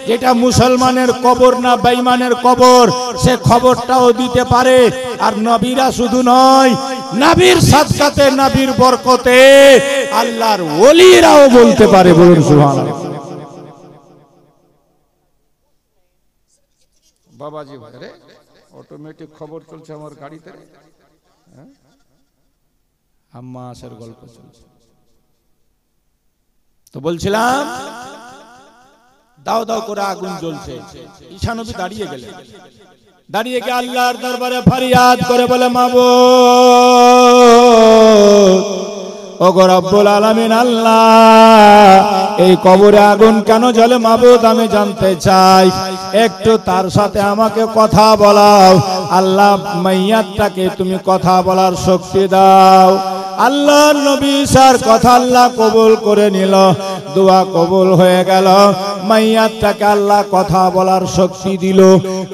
A: যেটা মুসলমানের কবর না বেঈমানের কবর, সে খবরটাও দিতে পারে। আর নবীরা শুধু নয়, নবীর সাদকাতে, নবীর বরকতে আল্লাহর ওলিরাও বলতে পারে। বলুন সুবহানাল্লাহ। বাবাজি ভাইরে, অটোমেটিক খবর চলছে আমার গাড়িতে, আম্মা আসার গল্প চলছে। তো বলছিলাম, দাও দাও করে আগুন জ্বলছে, ঈসা নবী দাঁড়িয়ে গেলেন। দাঁড়িয়ে গিয়ে আল্লাহর দরবারে ফরিয়াদ করে বলে, মাবুদ, ওগো রব্বুল আলামিন আল্লাহ, এই কবরে আগুন কেন জ্বলে মাবুদ আমি জানতে চাই, একটু তার সাথে আমাকে কথা বলাও। আল্লাহ, মাইয়াতটাকে তুমি কথা বলার শক্তি দাও। আল্লাহর নবী ঈসার কথা আল্লাহ কবুল করে নিল, দোয়া কবুল হয়ে গেল। মাইয়াতটাকে আল্লাহ কথা বলার শক্তি দিল।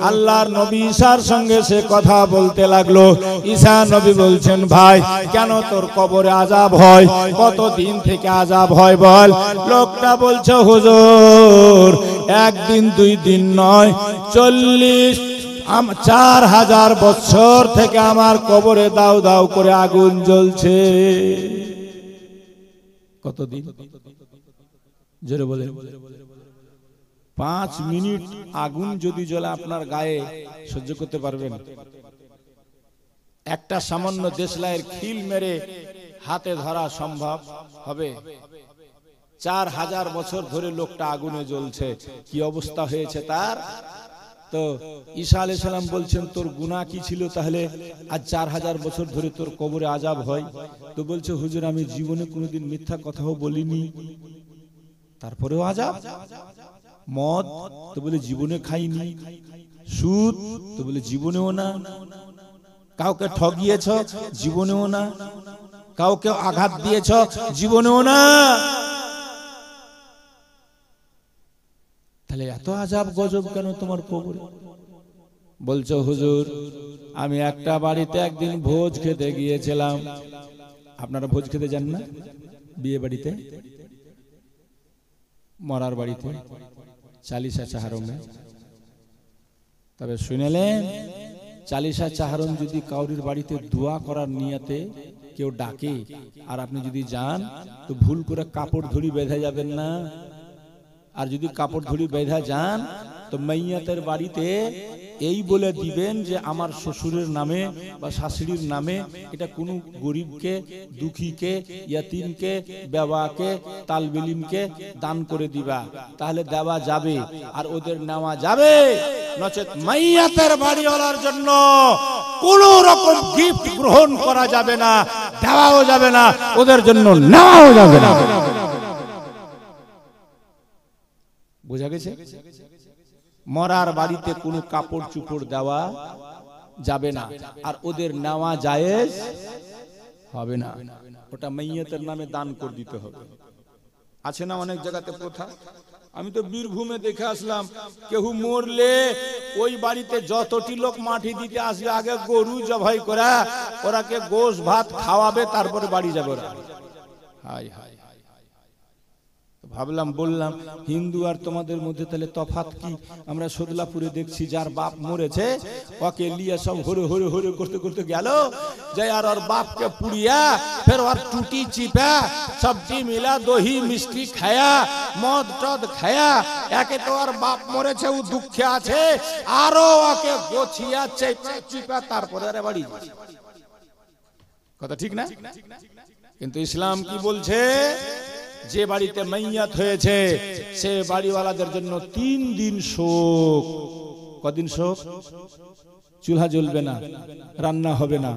A: আল্লাহর নবী ঈসার সঙ্গে সে কথা বলতে লাগলো। ঈসা নবী বলছেন, ভাই কেন তোর কবরে আযাব হয়? কতদিন থেকে আযাব হয় বল? লোকটা বলছে, হুজুর একদিন দুই দিন নয়, ৪,০০০ বছর থেকে আমার কবরে দাউ দাউ করে আগুন জ্বলছে। কতদিন? জোরে বলে। 5 মিনিট আগুন যদি জ্বলে আপনার গায়ে, সহ্য করতে পারবেন? একটা সামান্য দেশলাইয়ের খিল মেরে হাতে ধরা সম্ভব হবে? ৪,০০০ বছর ধরে লোকটা আগুনে জ্বলছে, কি অবস্থা হয়েছে তার? তো ঈসা আলাইহিস সালাম বলছেন, তোর গুনাহ কি ছিল তাহলে আজ ৪,০০০ বছর ধরে তোর কবরে আযাব হয়? তো বলছে, হুজুর আমি জীবনে কোনোদিন মিথ্যা কথাও বলিনি, তারপরেও আযাব। মদ? তো বলে জীবনে খাইনি। সুদ? তো বলে জীবনেও না। কাউকে ঠগিয়েছ? জীবনেও না। কাউকে আঘাত দিয়েছ? জীবনেও না। তাহলে এত আজাব গজব কেন তোমার কবরে? বলছো হুজুর আমি একটা বাড়িতে একদিন ভোজ খেতে গিয়েছিলাম। আপনারা ভোজ খেতে যান না? বিয়ে বাড়িতে, মরার বাড়িতে, চালিশা চাহারমে। তবে শুনেলেন, চালিশা চাহারম যদি কাউরির বাড়িতে দোয়া করার নিয়তে কেউ ডাকে আর আপনি যদি যান, তো ভুল করে কাপড় ধুড়ি বেঁধে যাবেন না। আর যদি কাপড় ধুড়ি বেঁধে যান, তো মাইয়াতের বাড়িতে এই বলে দিবেন যে আমার শ্বশুরের নামে বা শাশুড়ির নামে এটা কোনো গরিবকে, দুঃখীকে, ইয়াতিমকে, বেওয়াকে, তালবিলিমকে দান করে দিবা। তাহলে দেওয়া যাবে আর ওদের নেওয়া যাবে। নচেত মাইয়াতের বাড়িওয়ালার জন্য কোন রকম গিফট গ্রহণ করা যাবে না, দেওয়াও যাবে না, ওদের জন্য নেওয়াও যাবে না। বোঝা গেছে? মরার বাড়িতে কোনো কাপড় চুপড় দেওয়া যাবে না আর ওদের নেওয়া জায়েজ হবে না। ওটা মাইয়াতের নামে দান করে দিতে হবে। আছে না অনেক জায়গাতে প্রথা? আমি তো বীরভূমে দেখে আসলাম, কেউ মরলে ওই বাড়িতে যতটি লোক মাটি দিতে আসবে আগে গরু জবাই করা, ওরাকে গোশ ভাত খাওয়াবে, তারপরে বাড়ি যাবে ওরা। হাই হাই, ভাবলাম, বললাম হিন্দু আর তোমাদের মধ্যে তাহলে তফাৎ কি? আমরা সদলাপুরে দেখছি যার বাপ মরেছে ওকে লিয়ে সব হরে হরে হরে করতে করতে গেল, যে আর ওর বাপকে পুড়িয়া ফের ওর টুটি চিপা সবজি মিলা দহি মিষ্টি খায়া মদ টদ খায়া, একে তো ওর বাপ মরেছে ও দুঃখে আছে, আরো ওকে গোছিয়া চিপা তারপরে আরে বাড়ি। কথা ঠিক না? কিন্তু ইসলাম কি বলছে? যে বাড়িতে মাইয়াত হয়েছে সে বাড়িওয়ালাদের জন্য 3 দিন শোক। কদিন শোক? চুলা জ্বলবে না, রান্না হবে না।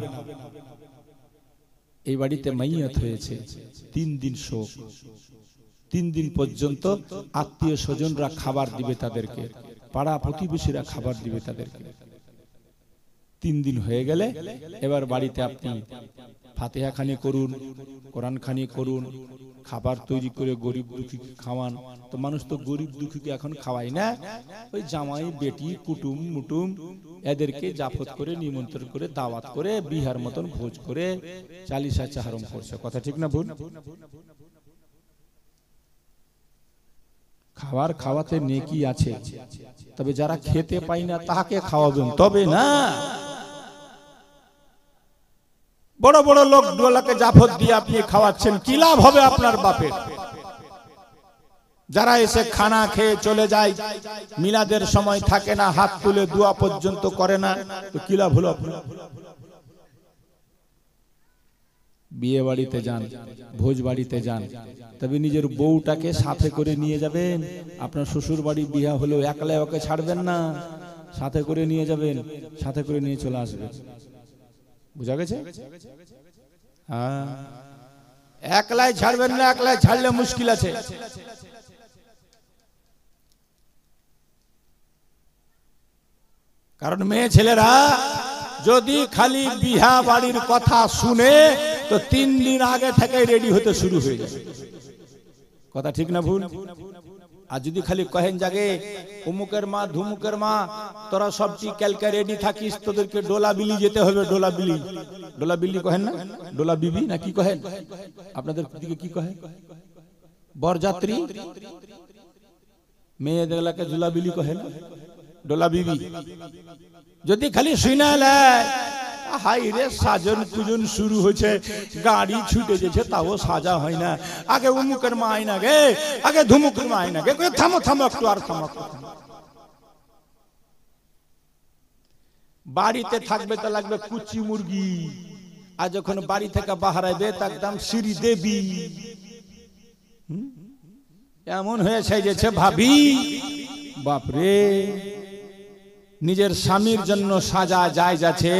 A: এই বাড়িতে মাইয়াত হয়েছে 3 দিন শোক। 3 দিন পর্যন্ত আত্মীয় স্বজনরা খাবার দিবে তাদেরকে, পাড়া প্রতিবেশীরা খাবার দিবে তাদেরকে। 3 দিন হয়ে গেলে এবার বাড়িতে আপনি ফাতিহা খানি করুন, কোরআন খানি করুন, খাবার তৈরি করে গরিব দুঃখীকে খাওয়ান। তো মানুষ তো গরিব দুঃখীকে এখন খাওয়ায় না, ওই জামাই বেটি কুটুম মুটুম এদেরকে জাফত করে নিমন্ত্রণ করে দাওয়াত করে বিহার মতন ভোজ করে চালিশা চাহারম করছে। কথা ঠিক না ভুল? খাবার খাওয়াতে নেকি আছে, তবে যারা খেতে পায় না তাকে খাওয়াবেন তবে না। বড় বড় লোক ডোলাকে জাফত দিয়ে আপনি খাওয়াচ্ছেন, কি লাভ হবে আপনার বাপের? যারা এসে খানা খেয়ে চলে যায়, মিলাদের সময় থাকে না, হাত তুলে দোয়া পর্যন্ত করে না, তো কি লাভ হলো? বিয়ে বাড়িতে যান, ভোজ বাড়িতে যান, তবে নিজের বউটাকে সাথে করে নিয়ে যাবেন। আপনার শ্বশুর বাড়ি বিয়া হলেও একলা ওকে ছাড়বেন না, সাথে করে নিয়ে যাবেন, সাথে করে নিয়ে চলে আসবেন। বুঝা গেছে? হ্যাঁ, একলাই ছাড়বেন না, একলাই ছাড়লে মুশকিল আছে। কারণ মেয়ে ছেলেরা যদি খালি বিহা বাড়ির কথা শুনে তো 3 দিন আগে থেকে রেডি হতে শুরু হয়ে যায়। কথা ঠিক না ভুল? আর যদি খালি কহেন জাগে অমুকের মা ধুমুকের মা তোরা সবটি ক্যালকা রেডি থাকিস, তোদেরকে ডোলা বিলি যেতে হবে। ডোলা বিলি, ডোলা বিলি কহেন না? ডোলা বিবি না কি কহেন? আপনাদের দিকে কি কহেন? বরযাত্রী মেয়েদেরকে ডোলা বিলি কহেন, ডোলা বিবি। যদি খালি শুনে লাই হাই রে সাজন পুজন শুরু হয়েছে, গাড়ি ছুটে যেছে, তাও সাজা হয় না। আগে অমুকের মা আয় না গে, আগে ধুমুকের মা আয় না গে, থামো থামো একটু, আর থামো। বাড়িতে থাকবে তো লাগবে কুচি মুরগি, আর যখন বাড়ি থেকে বাহার আইবে একদম শ্রী দেবী। এমন হয়ে সাইজেছে ভাবি, বাপরে। নিজের স্বামীর জন্য সাজা যায় যাচ্ছে।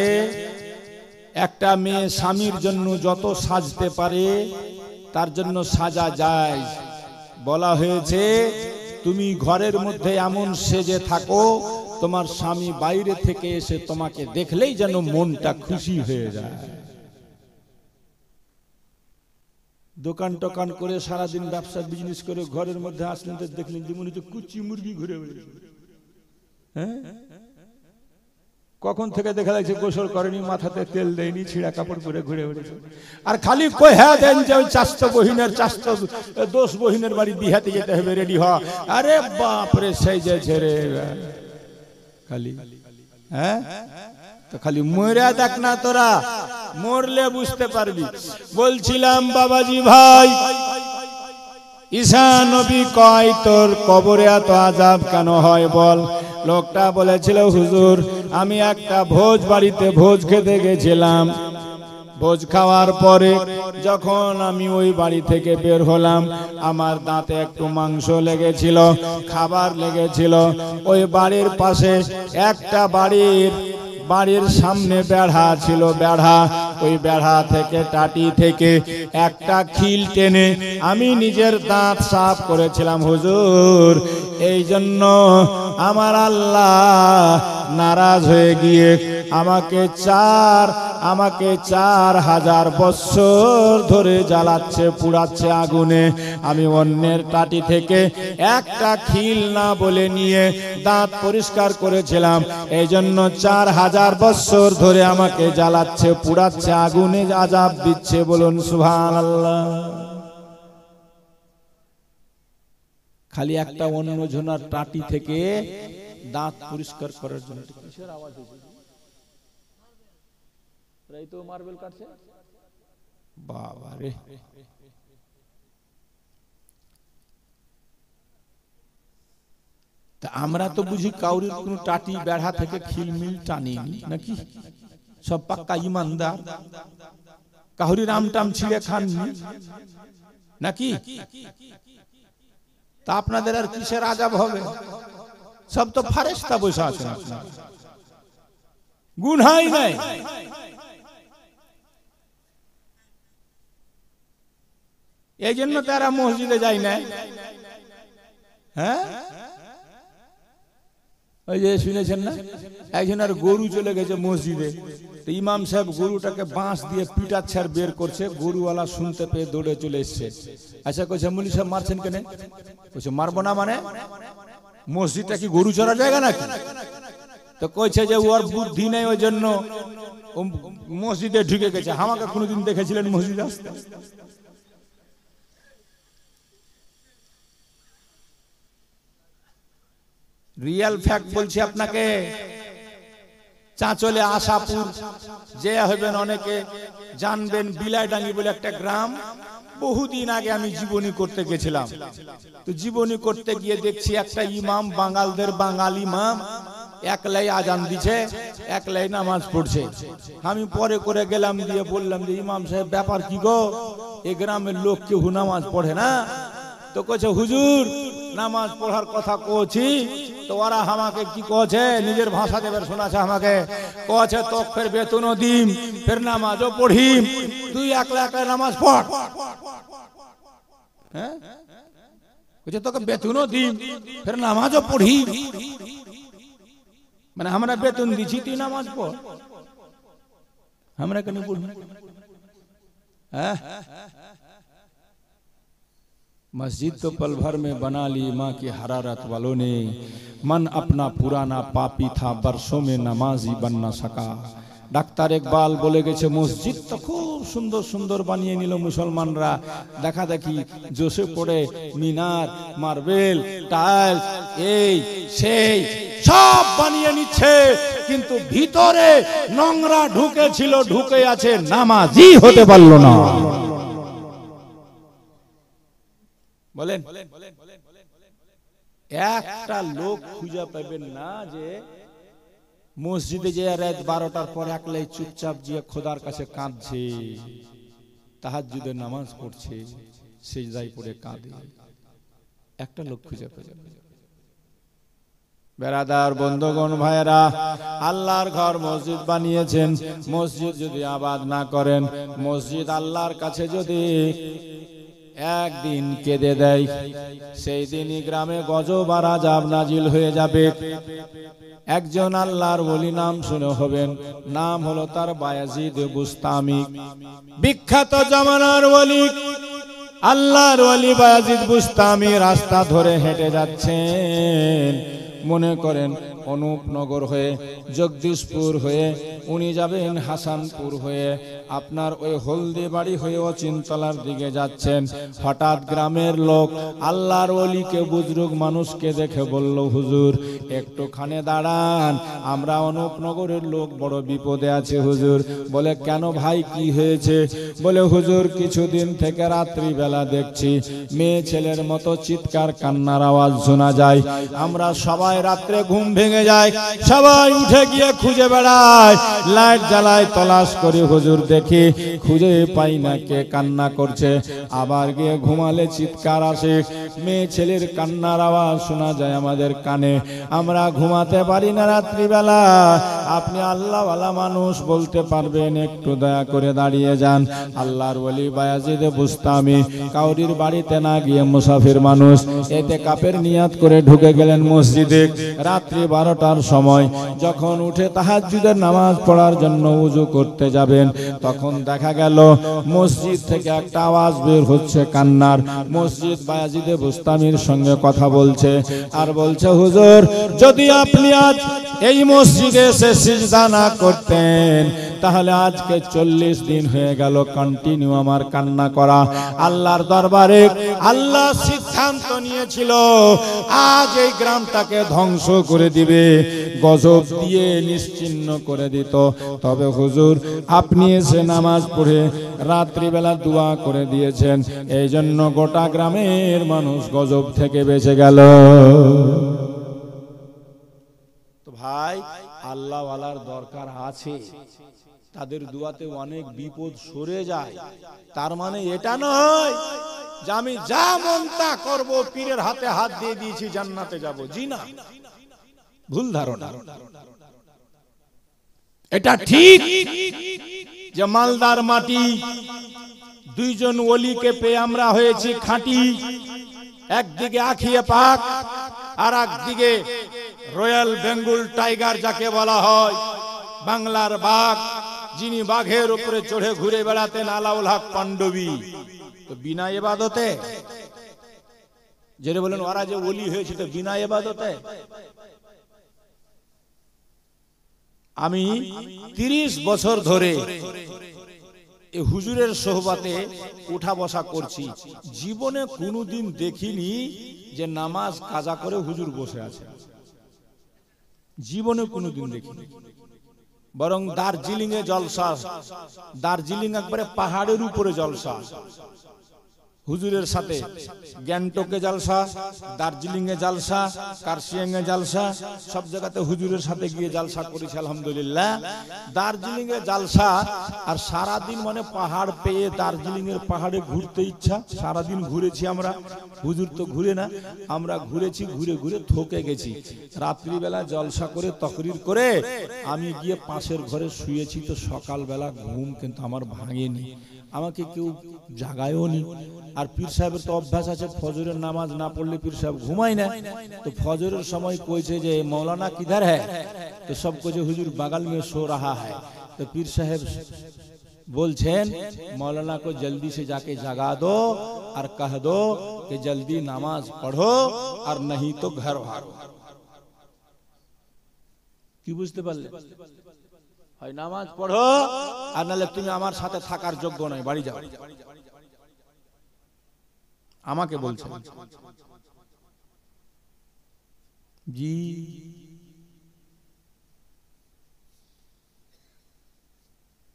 A: একটা মেয়ে স্বামীর জন্য যত সাজতে পারে তার জন্য সাজা যায়। বলা হয়েছে তুমি ঘরের মধ্যে এমন সেজে থাকো তোমার স্বামী বাইরে থেকে এসে তোমাকে দেখলেই যেন মনটা খুশি হয়ে যায়। দোকান টোকান করে সারাদিন ব্যবসা বিজনেস করে ঘরের মধ্যে আসলেন তো দেখলেন যে মনে হচ্ছে কুচি মুরগি ঘুরে বেড়েছে। হ্যাঁ, কখন থেকে দেখা যাচ্ছে গোসল করেনি, মাথাতে তেল দেয়নি, ছিঁড়া কাপড় পরে ঘুরে বেড়েছে। আর খালি কহা দেন যে ওই চাস্ত বহিনের দোষ বহিনের বাড়ি বিহাতে যেতে হবে, রেডি হ। আরে বাপরে সেই যে ছেড়ে খালি, হ্যাঁ, তো খালি মরে দেখ না, তোরা মরলে বুঝতে পারবি। বলছিলাম বাবাজি ভাই, ঈসা নবী কয় তোর কবরে এত আযাব কেন হয় বল? লোকটা বলেছিল হুজুর আমি একটা ভোজ বাড়িতে ভোজ খেতে গেছিলাম, ভোজ খাওয়ার পরে যখন আমি ওই বাড়ি থেকে বের হলাম আমার দাঁতে একটু মাংস লেগেছিল, খাবার লেগেছিল। ওই বাড়ির পাশে একটা বাড়ির সামনে বেড়া ছিল, বেড়া, ওই বেড়া থেকে টাটি থেকে একটা খিল টেনে আমি নিজের দাঁত সাফ করেছিলাম হুজুর। এই জন্য আমার আল্লাহ নারাজ হয়ে গিয়ে আমাকে 4000 বছর ধরে জ্বালাচ্ছে, পুড়াচ্ছে আগুনে। আমি অন্যের টাটি থেকে একটা খিল না বলে নিয়ে দাঁত পরিষ্কার করেছিলাম, এই জন্য 4000 বছর ধরে আমাকে জ্বালাচ্ছে, পুড়াচ্ছে, আগুনে আযাব দিচ্ছে। বলুন সুবহানাল্লাহ। খালি একটা অন্য জনার টাটি থেকে দাঁত পরিষ্কার করার জন্য। কিসের আওয়াজ হচ্ছে? এই তো মার্বেল কাটছে। বাবা রে, তা আমরা তো বুঝি কাউরির কোন টাটি বেড়া থেকে খিলমিল টানিনি নাকি? সব পাক্কা ইমানদার, কাউরি রামটাম ছিঁড়ে খাননি নাকি? তা আপনাদের আর কিসের আযাব হবে? সব তো ফারেস্তা বসে আছেন, গুনাহই নাই। এই জন্য তারা মসজিদে যায় না। হ্যাঁ, ওই যে শুনেছেন না, একজনের গরু চলে গেছে মসজিদে, তো ইমাম সাহেব গরুটাকে বাঁশ দিয়ে পিটাচ্ছে আর বের করছে। গরুওয়ালা শুনতে পেয়ে দৌড়ে চলে এসছে। আচ্ছা কইছে মুলি সাহেব মারছেন কেন? কইছে মারবো না মানে, মসজিদটা কি গরু চড়ার জায়গা নাকি? তো কইছে যে ওর বুদ্ধি নেই, ওই জন্য মসজিদে ঢুকে গেছে। আমাকে কোনোদিন দেখেছিলেন মসজিদে আসতে? রিয়েল ফ্যাক্ট বলছি আপনাকে। চাঁচলে আশাপুর যে হবেন অনেকে জানবেন, বিলাইডাঙ্গি বলে একটা গ্রাম। বহুদিন আগে আমি জীবনী করতে গেছিলাম। তো জীবনী করতে গিয়ে দেখছি একটা ইমাম, বাঙালদের বাঙাল ইমাম, একলাই আজান দিছে, একলাই নামাজ পড়ছে। আমি পরে করে গেলাম, দিয়ে বললাম যে ইমাম সাহেব ব্যাপার কি গো, এই গ্রামের লোক কেউ নামাজ পড়ে না? তো কইছে হুজুর নামাজ পড়ার কথা কইছি, তো ওরা আমাকে কি কইছে, নিজের ভাষা দেবের শোনাছে আমাকে, কইছে তো ফের বেতনও দিম, ফের নামাজও পড়িম, তুই একলা একলা নামাজ পড়। হ্যাঁ, কইছে তোকে বেতনও দিম, ফের নামাজও পড়ি, মানে আমরা বেতন দিছি, তুই নামাজ পড়, আমরা কেন পড়ব? হ্যাঁ, मस्जिद तो पल भर में बना ली माँ की हरारत वालों ने, मन अपना पुराना पापी था बरसों में नमाजी बन न सका। ডাক্তার ইকবাল বলে গেছে মসজিদ তো খুব সুন্দর সুন্দর বানিয়ে নিল মুসলমানরা, দেখা দেখি জোসে পড়ে মিনার, মার্বেল, টাইলস, এই সেই সব বানিয়ে নিচ্ছে, কিন্তু ভিতরে নোংরা ঢুকেছিল, ঢুকে আছে, নামাজি হতে পারলো না। বলেন, একটা লোক খুঁজে পাবেন না যে মসজিদে যে রাত 12টার পর একলাই চুপচাপ গিয়ে খোদার কাছে কাঁদছে, তাহাজ্জুদের নামাজ পড়ছে, সিজদায় পড়ে কাঁদে, একটা লোক খুঁজে পাবেন। বেরাদার বন্ধুগণ ভাইরা, আল্লাহর ঘর মসজিদ বানিয়েছেন, মসজিদ যদি আবাদ না করেন, মসজিদ আল্লাহর কাছে যদি একদিন কেঁদে দেয়, সেই দিনই গ্রামে গজব আর আযাব নাজিল হয়ে যাবে। একজন আল্লাহর ওলি নাম শুনে হবেন, নাম হলো তার বায়াজিদ বুস্তামি, বিখ্যাত জামানার ওলি। আল্লাহর ওলি বায়াজিদ বুস্তামি রাস্তা ধরে হেঁটে যাচ্ছেন, মনে করেন অনুপনগর হয়ে, জগদীশপুর হয়ে, উনি যাবেন হাসানপুর হয়ে, আপনার ওই হলদিবাড়ি হয়ে অচিনতলার দিকে যাচ্ছেন। হঠাৎ গ্রামের লোক আল্লাহর ওলিকে, বুজরুগ মানুষকে দেখে বলল, হুজুর একটুখানে দাঁড়ান, আমরা অনুপনগরের লোক বড় বিপদে আছে হুজুর। বলে কেন ভাই, কি হয়েছে? বলে হুজুর কিছুদিন থেকে রাত্রিবেলা দেখছি মেয়ে ছেলের মতো চিৎকার কান্নার আওয়াজ শোনা যায়। আমরা সবাই রাত্রে ঘুম ভেঙে যায়, সবাই উঠে গিয়ে খুঁজে বেড়ায়, লাইট জ্বালায়, তলাশ করি হুজুর, দেখি খুঁজে পাই না কে কান্না করছে। আবার গিয়ে ঘুমালে চিৎকার আসে, মেয়ে ছেলের কান্নার আওয়াজ শোনা যায় আমাদের কানে। আমরা ঘুমাতে পারি না রাত্রিবেলা। আপনি আল্লাহওয়ালা মানুষ, বলতে পারবেন একটু দয়া করে দাঁড়িয়ে যান। আল্লাহর ওলি বায়াজিদ বুস্তামি কাউরির বাড়িতে না গিয়ে মুসাফির মানুষ, এতে কাপের নিয়াত করে ঢুকে গেলেন মসজিদে। রাত্রি 12টার সময় যখন উঠে তাহাজ্জুদের নামাজ পড়ার জন্য উজু করতে যাবেন, তখন দেখা গেল মসজিদ থেকে একটা আওয়াজ বের হচ্ছে কান্নার। মসজিদ বায়াজিদে বুস্তামির সঙ্গে কথা বলছে আর বলছে, হুজুর যদি আপনি আজ এই মসজিদে এসে সিজদা না করতেন, তাহলে আজকে 40 দিন হয়ে গেল কন্টিনিউ আমার কান্না করা। আল্লাহর দরবারে আল্লাহ সিদ্ধান্ত নিয়েছিল আজ এই গ্রামটাকে ধ্বংস করে দিবে, গজব দিয়ে নিশ্চিহ্ন করে দিত। তবে হুজুর আপনি এসে নামাজ পড়ে রাত্রিবেলা দোয়া করে দিয়েছেন, এই জন্য গোটা গ্রামের মানুষ গজব থেকে বেঁচে গেল। তো ভাই, আল্লাহওয়ালার দরকার আছে, তাদের দুয়াতে অনেক বিপদ সরে যায়। তার মানে এটা নয় যে আমি যা মন তা করবো, পীরের হাতে হাত দিয়ে দিয়েছি জান্নাতে যাব। জি না, ভুল ধারণা। এটা ঠিক যে মালদার মাটি, দুইজন ওলিকে পেয়ে আমরা হয়েছি খাঁটি। একদিকে আখিয়ে পাক, আর একদিকে রয়্যাল বেঙ্গল টাইগার যাকে বলা হয়, বাংলার বাঘ, যিনি বাঘের উপরে চড়ে ঘুরে বেড়াতেন, আলাউল হক পাণ্ডবী। তো বিনা ইবাদতে, যেটা বলেন ওরা যে ওলি হয়েছে তো বিনা ইবাদতে। আমি 30 বছর ধরে এই হুজুরের সোহবাতে উঠা বসা করছি, জীবনে কোনোদিন দেখিনি যে নামাজ কাজা করে হুজুর বসে আছে, জীবনে কোনোদিন দেখিনি। বরং দার্জিলিং এ জলসা, দার্জিলিং একবারে পাহাড়ের উপরে জলসা, হুজুরের সাথে গ্যাংটকে জলসা, দার্জিলিং এ জলসা, কার্শিয়াং এ জলসা, সব জায়গাতে হুজুরের সাথে গিয়ে জলসা করেছি আলহামদুলিল্লাহ। দার্জিলিং এ জলসা, আর সারাদিন মানে পাহাড় পেয়ে দার্জিলিং এর পাহাড়ে ঘুরতে ইচ্ছা, সারাদিন ঘুরেছি আমরা। হুজুর তো ঘুরে না, আমরা ঘুরেছি, ঘুরে ঘুরে থকে গেছি। রাত্রিবেলা জলসা করে তকরির করে আমি গিয়ে পাশের ঘরে শুয়েছি, তো সকালবেলা ঘুম কিন্তু আমার ভাঙেনি, আমাকে কেউ জাগায়ও নি। আর পীর সাহেবের তো অভ্যাস আছে, ফজরের নামাজ না পড়লে পীর সাহেব ঘুমায় না। তো ফজরের সময় কইছে যে মৌলানা কিধার হ্যায়, তো সব কইছে হুজুর বাগাল में सो रहा है। तो पीर साहब बोलছেন मौलाना को जल्दी से जाके जगा दो और कह दो कि जल्दी नमाज पढ़ो और नहीं तो घर भागो। কি বুঝতে পারলে? হয় নামাজ পড়ো আর নালে তুমি আমার সাথে থাকার যোগ্য নয়, বাড়ি যাও। আমাকে বলছেন জি।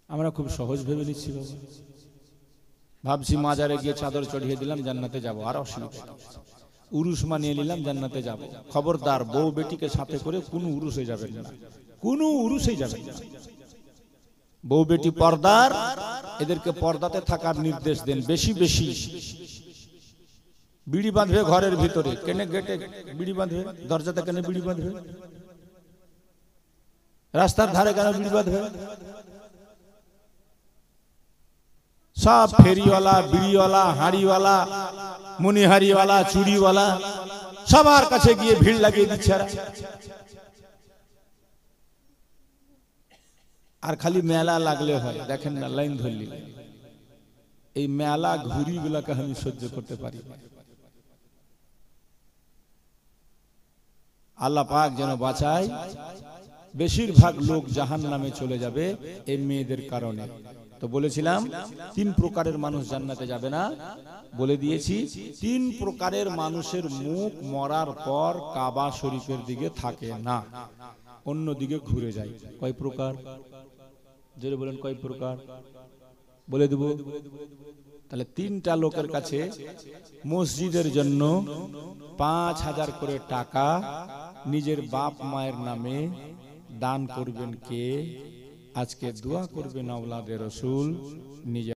A: আমরা খুব সহজ ভেবে নিচ্ছি বাবা, ভাবছি মাজারে গিয়ে চাদর চড়িয়ে দিলাম জান্নাতে যাব, আর অসুবিধা উরুস মানিয়ে নিলাম জান্নাতে যাব। খবরদার, বউ বেটিকে সাথে করে কোনো উরুসে যাবেন না, কোনো উরুসে যাবেন না। বউ বেটি পর্দার, এদেরকে পর্দাতে থাকার নির্দেশ দেন বেশি বেশি। বিড়ি বাঁধবে ঘরের ভিতরে, কেনে গেটে বিড়ি বাঁধবে, দরজাতে কেন বিড়ি বাঁধবে, রাস্তার ধারে কেন বিড়ি বাঁধবে? সব ফেরিওয়ালা, বিড়িওয়ালা, হাড়িওয়ালা, মনিহারিওয়ালা, চুড়িওয়ালা সবার কাছে গিয়ে ভিড় লাগিয়ে দিচ্ছে। আর খালি মেলা লাগলে হয়, দেখেন না লাইন ধরলি। এই মেলা ঘুরি গুলাকে আমি সহ্য করতে পারি না। আল্লাহ পাক যেন বাঁচায়। বেশিরভাগ লোক জাহান্নামে চলে যাবে এই মেয়েদের কারণে। তো বলেছিলাম 3 প্রকারের মানুষ জান্নাতে যাবে না, বলে দিয়েছি 3 প্রকারের মানুষের মুখ মরার পর কাবা শরীফের দিকে থাকে না, অন্য দিকে ঘুরে যায়। কয় প্রকার? জোরে বলেন কয় প্রকার? বলে দেব। তাহলে 3টা লোকের কাছে মসজিদের জন্য 5000 করে টাকা নিজের বাপ মায়ের নামে দান করবেন কে? আজকে দোয়া করবেন আওলাদে রসুল নিজে।